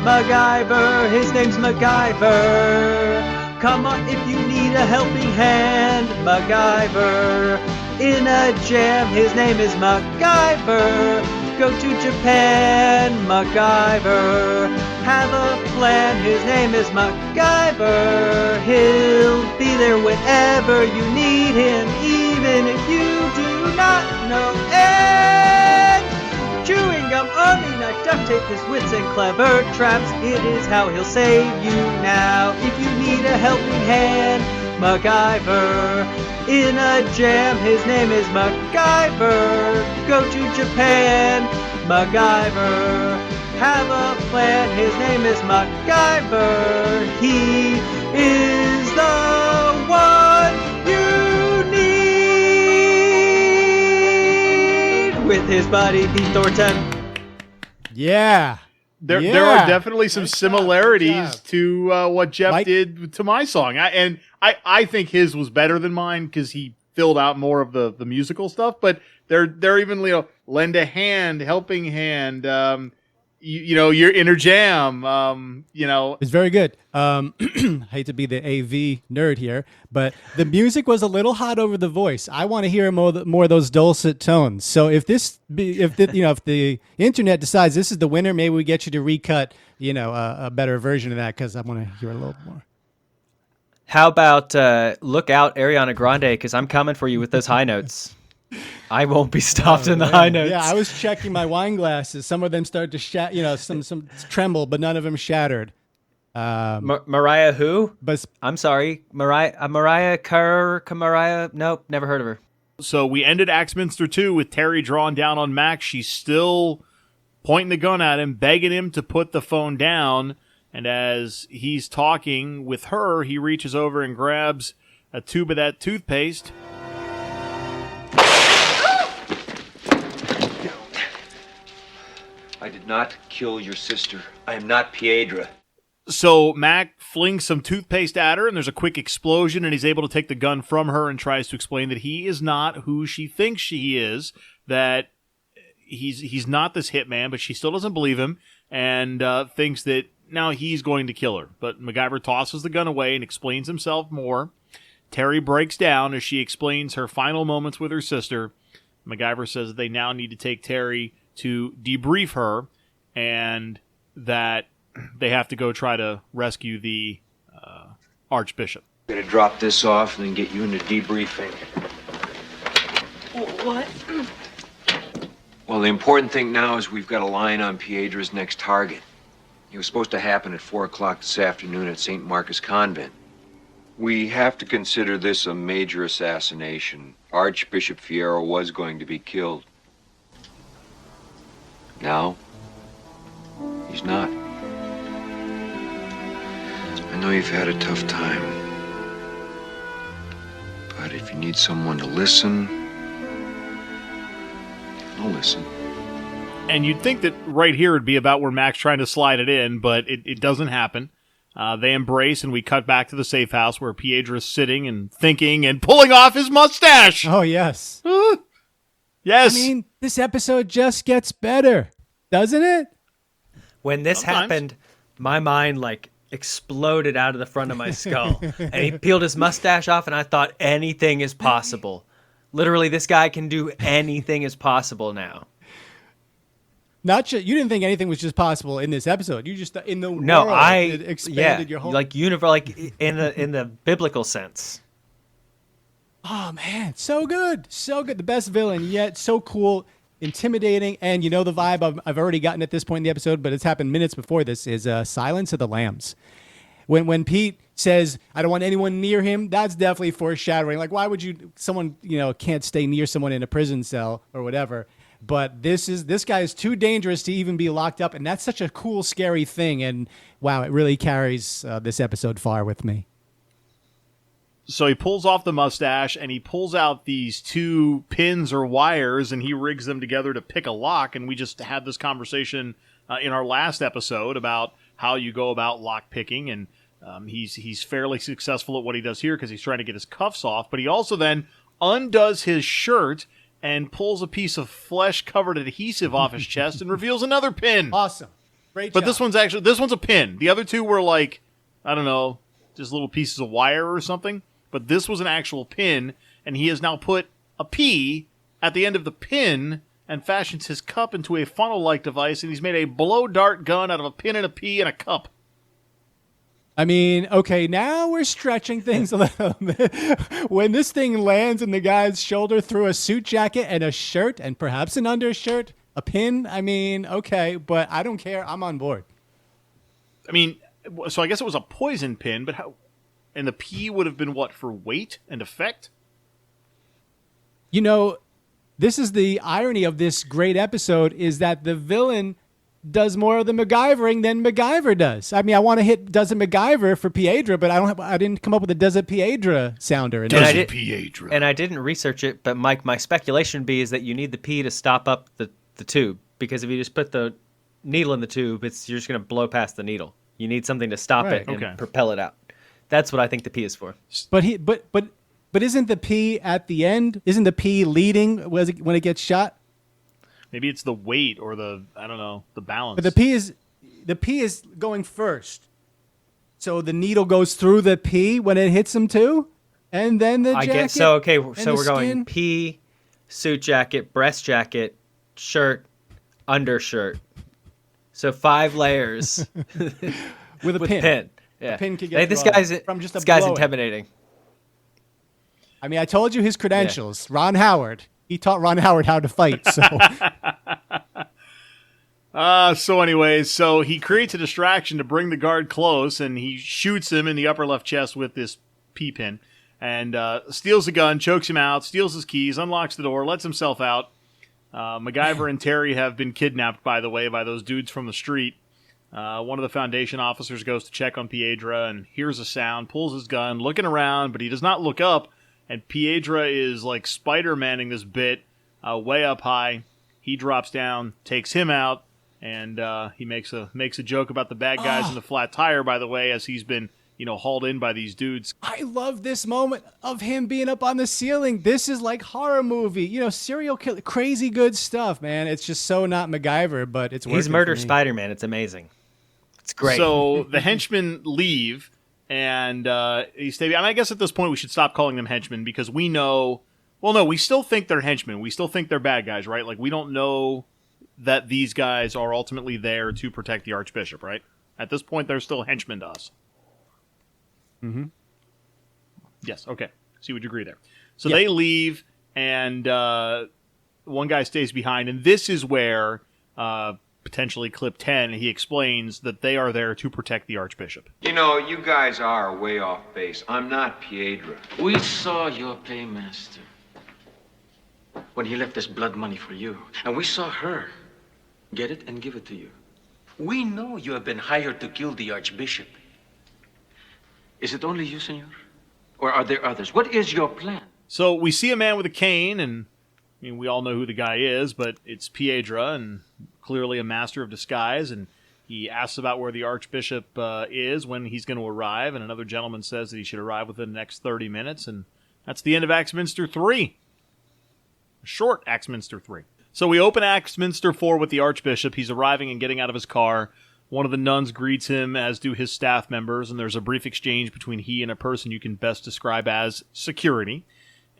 MacGyver, his name's MacGyver. Come on if you need a helping hand, MacGyver. In a jam, his name is MacGyver. Go to Japan, MacGyver. Have a plan, his name is MacGyver. He'll be there whenever you need him, even if you do not know it. Chewing gum, army knife, duct tape, his wits and clever traps. It is how he'll save you now. If you need a helping hand, MacGyver. In a jam, his name is MacGyver. Go to Japan, MacGyver. Have a plan, his name is MacGyver. He is the one you need. With his buddy Pete Thornton. Yeah. There Yeah. are definitely some similarities to what Jeff did to my song. I think his was better than mine because he filled out more of the musical stuff. But they're even lend a hand, helping hand. Your inner jam. It's very good. Hate to be the AV nerd here, but the music was a little hot over the voice. I want to hear more of those dulcet tones. So if the internet decides this is the winner, maybe we get you to recut, a better version of that because I want to hear a little more. How about look out, Ariana Grande, because I'm coming for you with those high notes. I won't be stopped in the high notes. Yeah, I was checking my wine glasses. Some of them started to shatter, some tremble, but none of them shattered. Mariah who? But I'm sorry, Mariah nope, never heard of her. So we ended Axminster 2 with Terry drawn down on Max. She's still pointing the gun at him, begging him to put the phone down. And as he's talking with her, he reaches over and grabs a tube of that toothpaste. I did not kill your sister. I am not Piedra. So Mac flings some toothpaste at her, and there's a quick explosion, and he's able to take the gun from her and tries to explain that he is not who she thinks he is, that he's not this hitman, but she still doesn't believe him, and thinks that now he's going to kill her. But MacGyver tosses the gun away and explains himself more. Terry breaks down as she explains her final moments with her sister. MacGyver says that they now need to take Terry to debrief her, and that they have to go try to rescue the Archbishop. I'm gonna drop this off and then get you into debriefing. What? Well, the important thing now is we've got a line on Piedra's next target. It was supposed to happen at 4 o'clock this afternoon at St. Marcus Convent. We have to consider this a major assassination. Archbishop Fierro was going to be killed. Now, he's not. I know you've had a tough time. But if you need someone to listen, I'll listen. And you'd think that right here would be about where Mac's trying to slide it in, but it doesn't happen. They embrace, and we cut back to the safe house where Piedra's sitting and thinking and pulling off his mustache. Oh, yes. Yes. I mean, this episode just gets better, doesn't it? When this happened, my mind exploded out of the front of my skull. And he peeled his mustache off, and I thought anything is possible. Literally, this guy can do anything is possible now. You didn't think anything was just possible in this episode. You just in the world it expanded your whole in the biblical sense. Oh man, so good, the best villain yet, so cool, intimidating, and the vibe I've already gotten at this point in the episode, but it's happened minutes before this. Is Silence of the Lambs. When Pete says, I don't want anyone near him, that's definitely foreshadowing. Like, why would someone can't stay near someone in a prison cell or whatever. But this guy is too dangerous to even be locked up, and that's such a cool, scary thing. And wow, it really carries this episode far with me. So he pulls off the mustache, and he pulls out these 2 pins or wires, and he rigs them together to pick a lock. And we just had this conversation in our last episode about how you go about lock picking, and he's fairly successful at what he does here because he's trying to get his cuffs off. But he also then undoes his shirt and pulls a piece of flesh-covered adhesive off his chest and reveals another pin. Awesome. Great But job. this one's a pin. The other 2 were I don't know, just little pieces of wire or something. But this was an actual pin, and he has now put a P at the end of the pin and fashions his cup into a funnel-like device, and he's made a blow-dart gun out of a pin and a P and a cup. I mean, okay, now we're stretching things a little bit. When this thing lands in the guy's shoulder through a suit jacket and a shirt and perhaps an undershirt, a pin, I mean, okay, but I don't care. I'm on board. I mean, so I guess it was a poison pin, but how? And the P would have been what, for weight and effect? This is the irony of this great episode is that the villain does more of the MacGyvering than MacGyver does. I mean, I want to hit does it MacGyver for Piedra, but I didn't come up with a does it Piedra sounder. Piedra. And I didn't research it, but Mike, my speculation would be is that you need the P to stop up the tube, because if you just put the needle in the tube. You're just going to blow past the needle. You need something to stop it and propel it out. That's what I think the P is for. But isn't the P at the end? Isn't the P leading when it gets shot? Maybe it's the weight or the balance. But the P is going first. So the needle goes through the P when it hits him too? And then the jacket? I guess so. Okay, so we're going skin? P, suit jacket, breast jacket, shirt, undershirt. So 5 layers. With a pin. Yeah. A pin can Hey, get this this guy's intimidating. I mean, I told you his credentials. Yeah. Ron Howard. He taught Ron Howard how to fight. So anyways, so he creates a distraction to bring the guard close, and he shoots him in the upper left chest with this P-pin, and steals the gun, chokes him out, steals his keys, unlocks the door, lets himself out. MacGyver and Terry have been kidnapped, by the way, by those dudes from the street. One of the Foundation officers goes to check on Piedra and hears a sound, pulls his gun, looking around, but he does not look up, and Piedra is like Spider-Manning this bit way up high. He drops down, takes him out, and he makes a joke about the bad guys in the flat tire, by the way, as he's been hauled in by these dudes. I love this moment of him being up on the ceiling. This is like horror movie, serial killer, crazy good stuff, man. It's just so not MacGyver, but it's working. He's Murder Spider-Man. It's amazing. It's great. So the henchmen leave, and he stay. I guess at this point we should stop calling them henchmen because we know. Well, no, we still think they're henchmen. We still think they're bad guys, right? Like we don't know that these guys are ultimately there to protect the Archbishop, right? At this point, they're still henchmen to us. Mm-hmm. Yes, okay. So you would agree there. So they leave, and one guy stays behind, and this is where, potentially clip 10, he explains that they are there to protect the Archbishop. You guys are way off base. I'm not Piedra. We saw your paymaster when he left us blood money for you, and we saw her get it and give it to you. We know you have been hired to kill the Archbishop. Is it only you, senor? Or are there others? What is your plan? So we see a man with a cane, and we all know who the guy is, but it's Piedra, and clearly a master of disguise, and he asks about where the Archbishop is, when he's going to arrive, and another gentleman says that he should arrive within the next 30 minutes, and that's the end of Axminster 3. A short Axminster 3. So we open Axminster 4 with the Archbishop. He's arriving and getting out of his car. One of the nuns greets him, as do his staff members, and there's a brief exchange between he and a person you can best describe as security.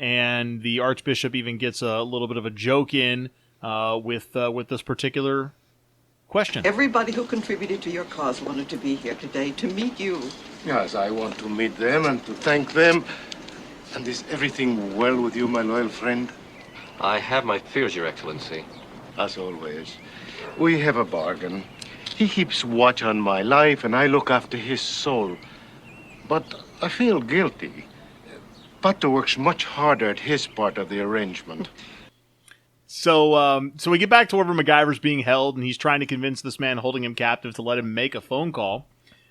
And the Archbishop even gets a little bit of a joke in with this particular question. Everybody who contributed to your cause wanted to be here today to meet you. Yes, I want to meet them and to thank them. And is everything well with you, my loyal friend? I have my fears, Your Excellency. As always. We have a bargain. He keeps watch on my life, and I look after his soul. But I feel guilty. Pato works much harder at his part of the arrangement. So we get back to wherever MacGyver's being held, and he's trying to convince this man holding him captive to let him make a phone call.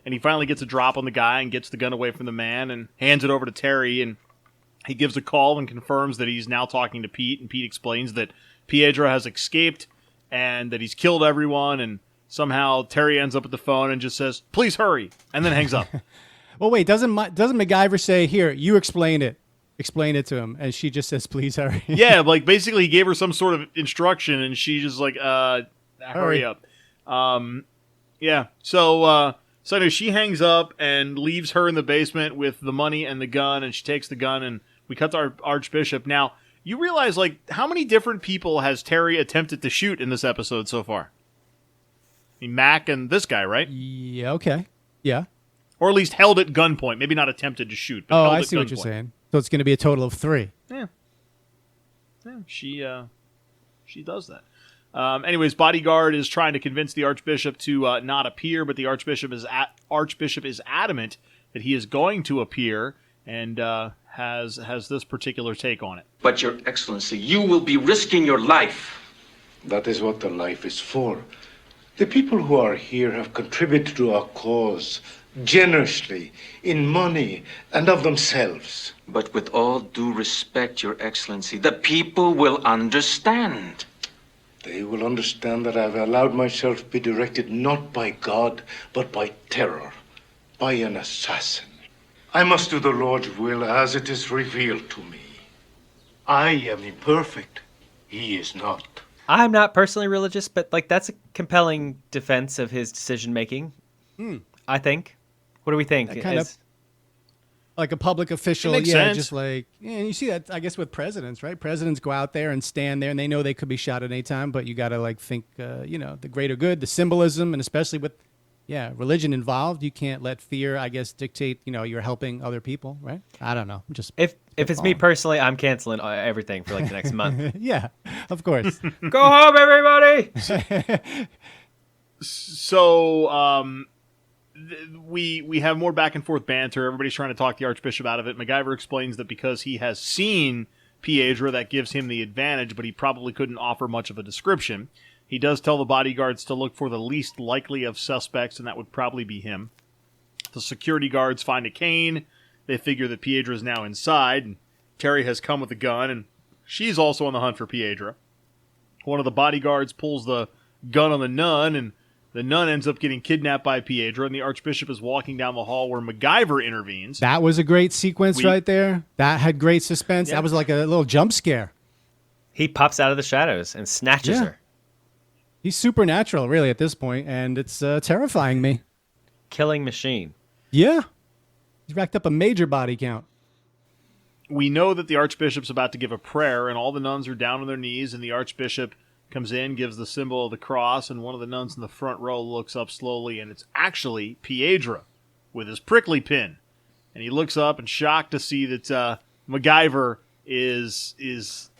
And he finally gets a drop on the guy and gets the gun away from the man and hands it over to Terry, and he gives a call and confirms that he's now talking to Pete, and Pete explains that Piedra has escaped and that he's killed everyone, and somehow Terry ends up at the phone and just says, "Please hurry," and then hangs up. Well, wait, doesn't MacGyver say, "Here, you explain it to him," and she just says, "Please hurry"? Yeah, like basically he gave her some sort of instruction, and she just like, hurry up. Yeah, so anyway, she hangs up and leaves her in the basement with the money and the gun, and she takes the gun, and we cut to our Archbishop. Now, you realize, like, how many different people has Terry attempted to shoot in this episode so far? I mean, Mac and this guy, right? Yeah, okay. Yeah. Or at least held at gunpoint. Maybe not attempted to shoot, but Oh, held I at see what you're gunpoint. saying. So it's going to be a total of 3. Yeah, she does that. Anyways, bodyguard is trying to convince the Archbishop to not appear, but the Archbishop is adamant that he is going to appear, and has this particular take on it. But, Your Excellency, you will be risking your life. That is what the life is for. The people who are here have contributed to our cause generously, in money and of themselves. But with all due respect, Your Excellency, the people will understand. They will understand that I've allowed myself to be directed not by God, but by terror, by an assassin. I must do the Lord's will as it is revealed to me. I am imperfect. He is not. I'm not personally religious, but like that's a compelling defense of his decision making. I think. What do we think? That kind of like a public official, makes sense. just like and you see that I guess with presidents, right? Presidents go out there and stand there, and they know they could be shot at any time, but you got to like think, the greater good, the symbolism, and especially with religion involved, you can't let fear, I guess, dictate. You're helping other people, right? I don't know. Just if it's me personally, I'm canceling everything for like the next month. Yeah, of course. Go home, everybody. So, we have more back and forth banter. Everybody's trying to talk the Archbishop out of it. MacGyver explains that because he has seen Piedra, that gives him the advantage, but he probably couldn't offer much of a description. He does tell the bodyguards to look for the least likely of suspects, and that would probably be him. The security guards find a cane. They figure that Piedra is now inside, and Terry has come with a gun, and she's also on the hunt for Piedra. One of the bodyguards pulls the gun on the nun, and the nun ends up getting kidnapped by Piedra, and the Archbishop is walking down the hall where MacGyver intervenes. That was a great sequence right there. That had great suspense. Yeah. That was like a little jump scare. He pops out of the shadows and snatches her. He's supernatural, really, at this point, and it's terrifying me. Killing machine. Yeah. He's racked up a major body count. We know that the Archbishop's about to give a prayer, and all the nuns are down on their knees, and the Archbishop comes in, gives the symbol of the cross, and one of the nuns in the front row looks up slowly, and it's actually Piedra with his prickly pin. And he looks up and shocked to see that MacGyver is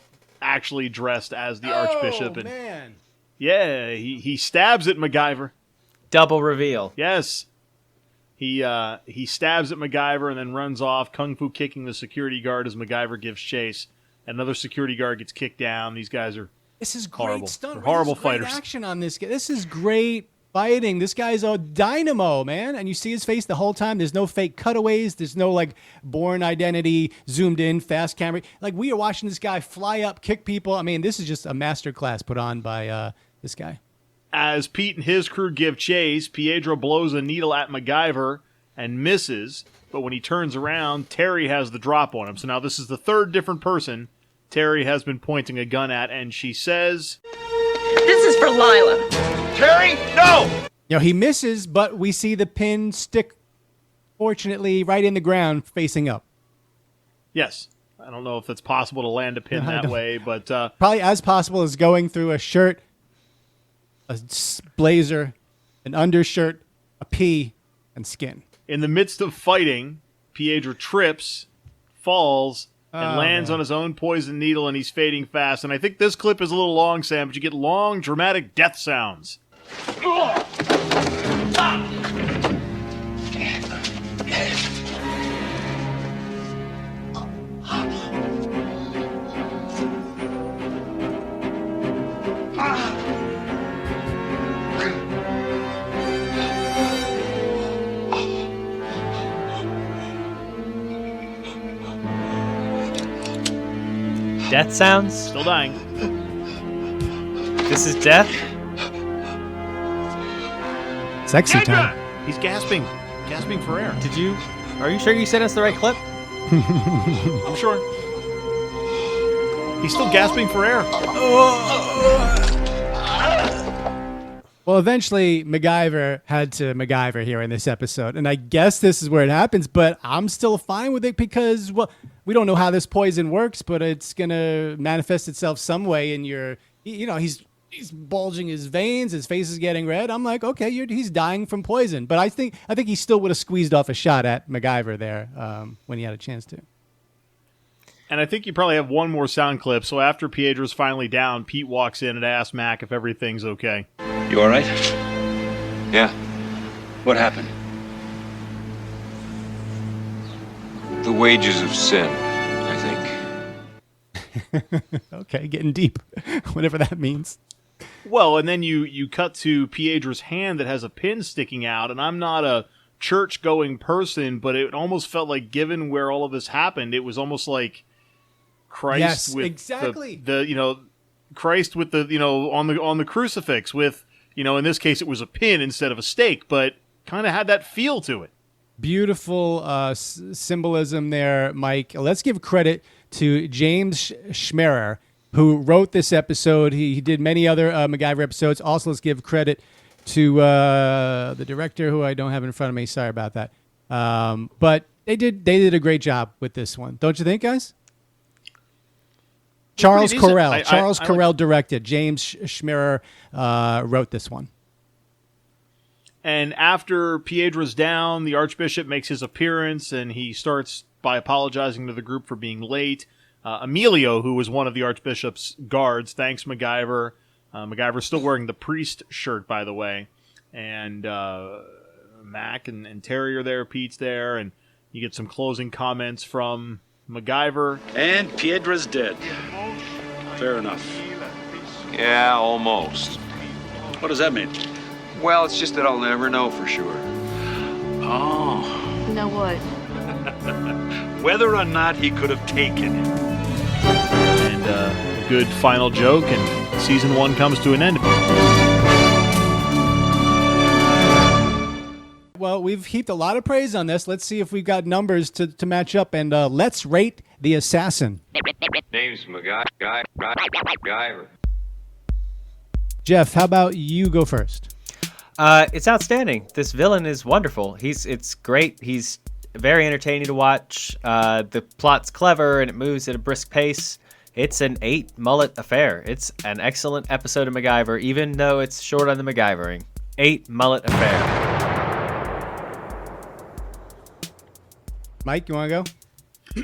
actually dressed as the Archbishop. And man. yeah, he stabs at MacGyver. Double reveal. Yes. He stabs at MacGyver and then runs off, kung fu kicking the security guard as MacGyver gives chase. Another security guard gets kicked down. These guys are This is horrible. great stunt. They're horrible This is great fighters. action on this guy. This is great fighting. This guy's a dynamo, man. And you see his face the whole time. There's no fake cutaways. There's no like Bourne Identity zoomed in fast camera. Like we are watching this guy fly up, kick people. I mean, this is just a master class put on by this guy. As Pete and his crew give chase, Piedra blows a needle at MacGyver and misses. But when he turns around, Terry has the drop on him. So now this is the third different person Terry has been pointing a gun at, and she says, This is for Lila. Terry, no! He misses, but we see the pin stick, fortunately, right in the ground, facing up. yes. I don't know if it's possible to land a pin that way, but Probably as possible as going through a shirt, a blazer, an undershirt, a pea, and skin. in the midst of fighting, Piedra trips, falls, and lands on his own poison needle, and he's fading fast. And I think this clip is a little long, Sam, but you get long, dramatic death sounds. Death sounds? Still dying. This is death? Sexy time. He's gasping. Gasping for air. Are you sure you sent us the right clip? I'm sure. He's still gasping for air. Well, eventually, MacGyver had to MacGyver here in this episode. And I guess this is where it happens, but I'm still fine with it because, well, we don't know how this poison works, but it's going to manifest itself some way in your, he's bulging his veins, his face is getting red. I'm like, okay, he's dying from poison. But I think he still would have squeezed off a shot at MacGyver there when he had a chance to. And I think you probably have one more sound clip. So after Piedra's finally down, Pete walks in and asks Mac if everything's okay. You all right? Yeah. What happened? The wages of sin, I think. Okay, getting deep, whatever that means. Well, and then you cut to Piedra's hand that has a pin sticking out, and I'm not a church-going person, but it almost felt like, given where all of this happened, it was almost like Christ Yes, with exactly. the Christ with the on the crucifix with in this case it was a pin instead of a stake, but kind of had that feel to it. Beautiful symbolism there, Mike. Let's give credit to James Schmerer, who wrote this episode. He did many other MacGyver episodes. Also, let's give credit to the director, who I don't have in front of me. Sorry about that. But they did a great job with this one, don't you think, guys? Charles Correll. Charles Correll directed. James Schmerer wrote this one. And after Piedra's down, the Archbishop makes his appearance, and he starts by apologizing to the group for being late. Emilio, who was one of the Archbishop's guards, thanks MacGyver. MacGyver's still wearing the priest shirt, by the way. And Mac and Terry are there, Pete's there, and you get some closing comments from MacGyver. And Piedra's dead. Fair enough. Yeah, almost. What does that mean? Well, it's just that I'll never know for sure. Oh. Know what? Whether or not he could have taken it. And a good final joke, and season 1 comes to an end. Well, we've heaped a lot of praise on this. Let's see if we've got numbers to match up, and let's rate the assassin. Name's MacGyver. Jeff, how about you go first? It's outstanding. This villain is wonderful. It's great. He's very entertaining to watch. The plot's clever and it moves at a brisk pace. It's an 8 mullet affair. It's an excellent episode of MacGyver, even though it's short on the MacGyvering. 8 mullet affair. Mike, you want to go?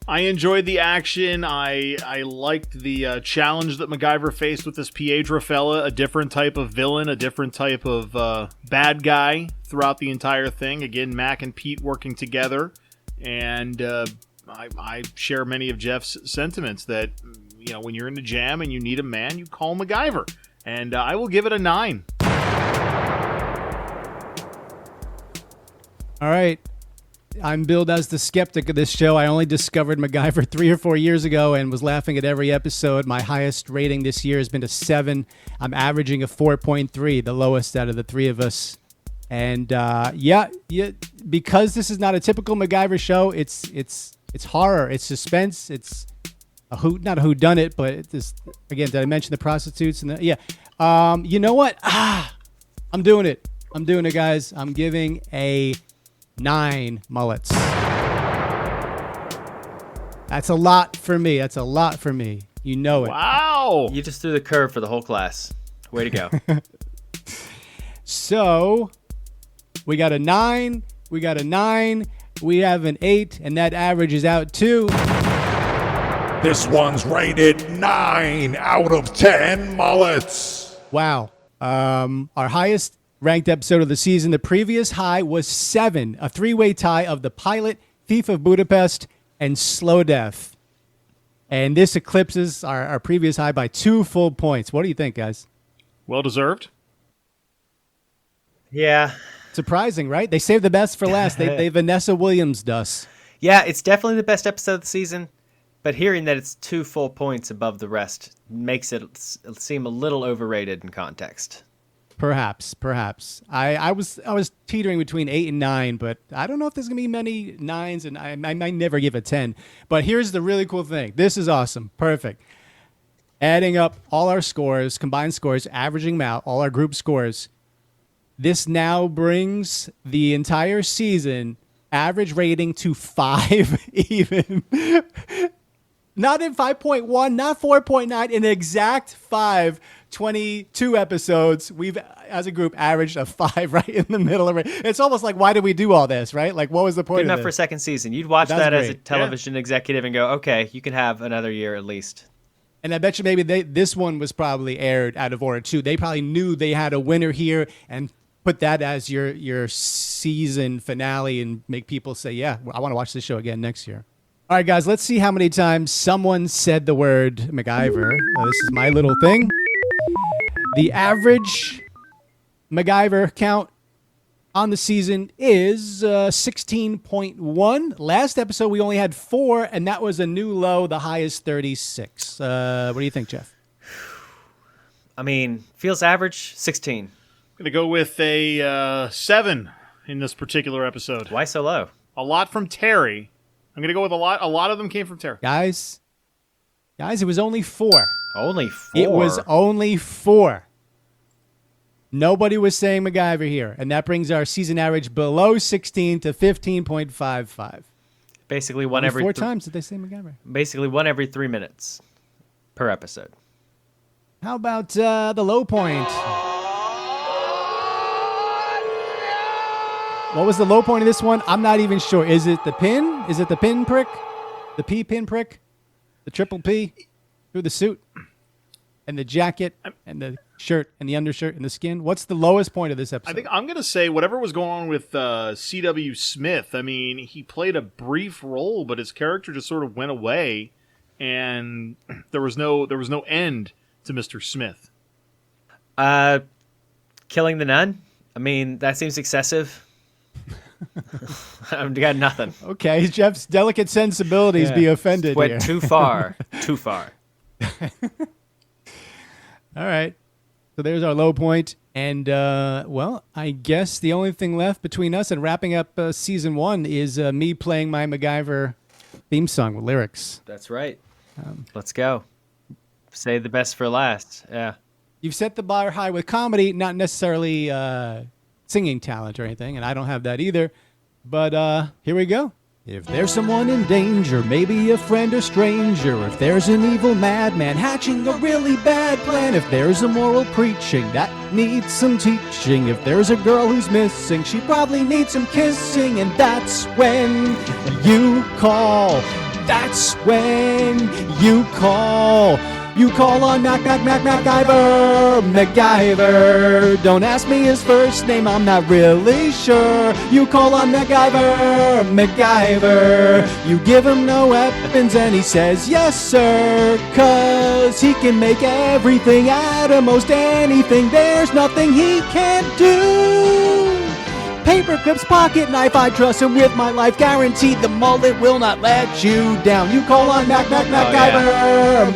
I enjoyed the action. I liked the challenge that MacGyver faced with this Piedra fella, a different type of villain, a different type of bad guy throughout the entire thing. Again, Mac and Pete working together. And I share many of Jeff's sentiments that, when you're in a jam and you need a man, you call MacGyver. And I will give it a 9. All right. I'm billed as the skeptic of this show. I only discovered MacGyver 3 or 4 years ago and was laughing at every episode. My highest rating this year has been a 7. I'm averaging a 4.3, the lowest out of the 3 of us. And because this is not a typical MacGyver show, it's horror, it's suspense, it's not a whodunit, but it's just, again, did I mention the prostitutes and you know what? I'm doing it, guys. I'm giving a 9 mullets. That's a lot for me. You know it. Wow. You just threw the curve for the whole class. Way to go. So, we got a 9. We have an 8, and that averages out to... This one's rated 9 out of 10 mullets. Wow. Our highest ranked episode of the season. The previous high was 7, a 3-way tie of The Pilot, Thief of Budapest, and Slow Death. And this eclipses our previous high by 2 full points. What do you think, guys? Well deserved. Yeah. Surprising, right? They saved the best for last. They Vanessa Williams us. Yeah, it's definitely the best episode of the season, but hearing that it's 2 full points above the rest makes it seem a little overrated in context. Perhaps. I was teetering between 8 and 9, but I don't know if there's going to be many 9s, and I might never give a 10. But here's the really cool thing. This is awesome. Perfect. Adding up all our scores, combined scores, averaging them out, all our group scores, this now brings the entire season average rating to 5 even. Not in 5.1, not 4.9, an exact 5. 22 episodes, we've, as a group, averaged a 5 right in the middle of it. It's almost like, why did we do all this, right? Like, what was the point Good of enough this? for a second season. You'd watch That's that as a great. television executive and go, okay, you can have another year at least. And I bet you maybe this one was probably aired out of order, too. They probably knew they had a winner here and put that as your season finale and make people say, yeah, I want to watch this show again next year. All right, guys, let's see how many times someone said the word MacGyver. This is my little thing. The average MacGyver count on the season is 16.1. Last episode, we only had 4, and that was a new low. The high is 36. What do you think, Jeff? I mean, feels average. 16. I'm going to go with a 7 in this particular episode. Why so low? A lot from Terry. I'm going to go with a lot. A lot of them came from Terry. Guys, it was only 4. Only 4? It was only 4. Nobody was saying MacGyver here, and that brings our season average below 16 to 15.55. Basically one only every 4 times did they say MacGyver. Basically one every 3 minutes per episode. How about the low point? What was the low point of this one? I'm not even sure. Is it the pin? Is it the pin prick? The P pin prick? The triple P through the suit? And the jacket and the shirt and the undershirt and the skin? What's the lowest point of this episode? I think I'm going to say whatever was going on with C.W. Smith. I mean, he played a brief role, but his character just sort of went away, and there was no end to Mr. Smith. Killing the nun? I mean, that seems excessive. I've got nothing. Okay, Jeff's delicate sensibilities be offended Went here. too far. Too far. All right. So there's our low point. And, well, I guess the only thing left between us and wrapping up season 1 is me playing my MacGyver theme song with lyrics. That's right. Let's go. Save the best for last. Yeah. You've set the bar high with comedy, not necessarily singing talent or anything, and I don't have that either. But here we go. If there's someone in danger, maybe a friend or stranger, if there's an evil madman hatching a really bad plan, if there's a moral preaching that needs some teaching, if there's a girl who's missing, she probably needs some kissing, and that's when you call. That's when you call. You call on MacGyver. Don't ask me his first name, I'm not really sure. You call on MacGyver. You give him no weapons and he says yes sir, 'cause he can make everything out of most anything. There's nothing he can't do. Paper clips, pocket knife, I trust him with my life. Guaranteed the mullet will not let you down. You call on MacGyver.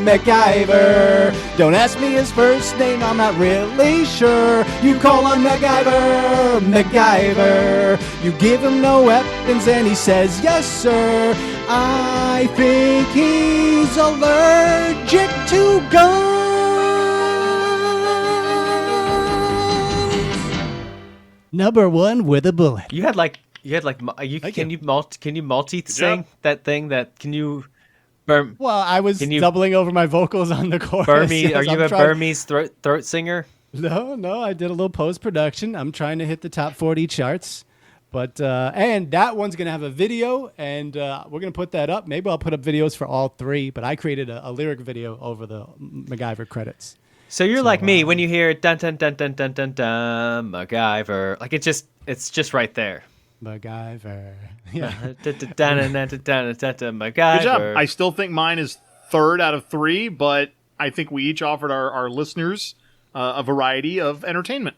Don't ask me his first name, I'm not really sure. You call on MacGyver. You give him no weapons and he says yes sir. I think he's allergic to guns. Number 1 with a bullet. Can you multi sing that thing that can you Well, I was doubling over my vocals on the chorus. Burmese, yes, are you Burmese throat singer? No, I did a little post-production. I'm trying to hit the top 40 charts. But and that one's going to have a video, and we're going to put that up. Maybe I'll put up videos for all 3, but I created a lyric video over the MacGyver credits. So you're like me when you hear dun dun dun dun dun dun dun MacGyver. Like it's just right there. MacGyver. Yeah. MacGyver. Good job. I still think mine is 3rd out of 3, but I think we each offered our listeners a variety of entertainment.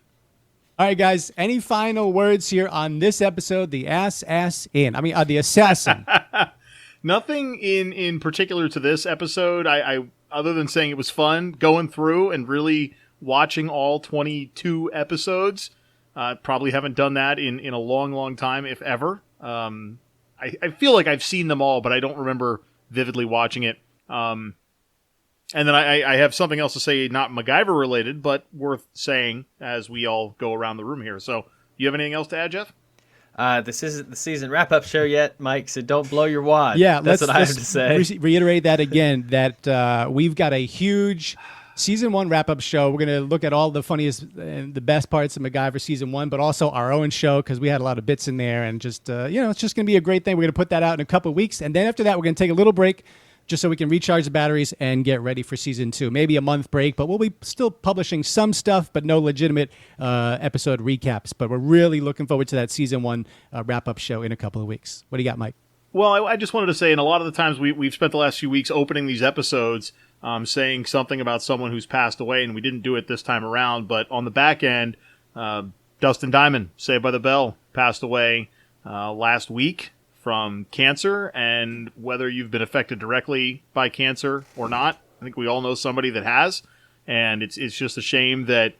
All right, guys. Any final words here on this episode? The the assassin. Nothing in particular to this episode. I other than saying it was fun going through and really watching all 22 episodes. Probably haven't done that in a long, long time, if ever. I feel like I've seen them all, but I don't remember vividly watching it. And then I have something else to say, not MacGyver related, but worth saying as we all go around the room here. So, do you have anything else to add, Jeff? This isn't the season wrap-up show yet, Mike, so don't blow your wad. Yeah, that's what I have to say. Reiterate that again, that we've got a huge season 1 wrap-up show. We're going to look at all the funniest and the best parts of MacGyver season 1, but also our own show, because we had a lot of bits in there, and just, it's just going to be a great thing. We're going to put that out in a couple of weeks, and then after that, we're going to take a little break just so we can recharge the batteries and get ready for season 2. Maybe a month break, but we'll be still publishing some stuff, but no legitimate episode recaps. But we're really looking forward to that season 1 wrap-up show in a couple of weeks. What do you got, Mike? Well, I just wanted to say, and a lot of the times we've spent the last few weeks opening these episodes saying something about someone who's passed away, and we didn't do it this time around. But on the back end, Dustin Diamond, Saved by the Bell, passed away last week from cancer, and whether you've been affected directly by cancer or not, I think we all know somebody that has. and it's just a shame that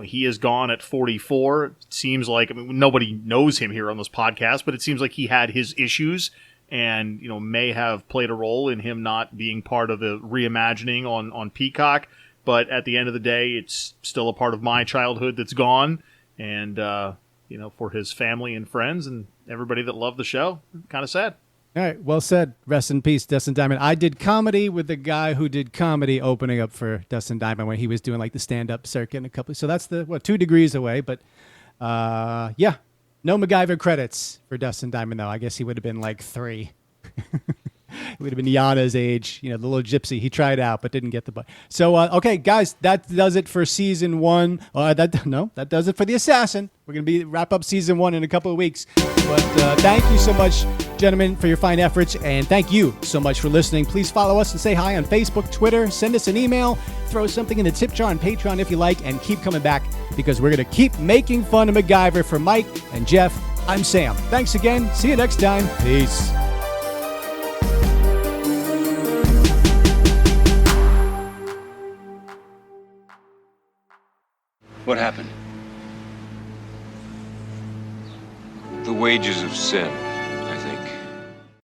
he is gone at 44. It seems like, I mean, nobody knows him here on this podcast, but it seems like he had his issues and, may have played a role in him not being part of the reimagining on Peacock. But at the end of the day, it's still a part of my childhood that's gone. And, for his family and friends and everybody that loved the show, kind of sad. All right, well said. Rest in peace, Dustin Diamond. I did comedy with the guy who did comedy opening up for Dustin Diamond when he was doing like the stand-up circuit and a couple. So that's 2 degrees away. But yeah, no MacGyver credits for Dustin Diamond though. I guess he would have been like 3. It would have been Yana's age, the little gypsy. He tried out but didn't get the bug. So okay, guys, that does it for season 1. That does it for The Assassin. We're gonna wrap up season 1 in a couple of weeks. But thank you so much, gentlemen, for your fine efforts, and thank you so much for listening. Please follow us and say hi on Facebook, Twitter. Send us an email. Throw something in the tip jar on Patreon if you like, and keep coming back because we're gonna keep making fun of MacGyver. For Mike and Jeff, I'm Sam. Thanks again. See you next time. Peace. What happened? The wages of sin.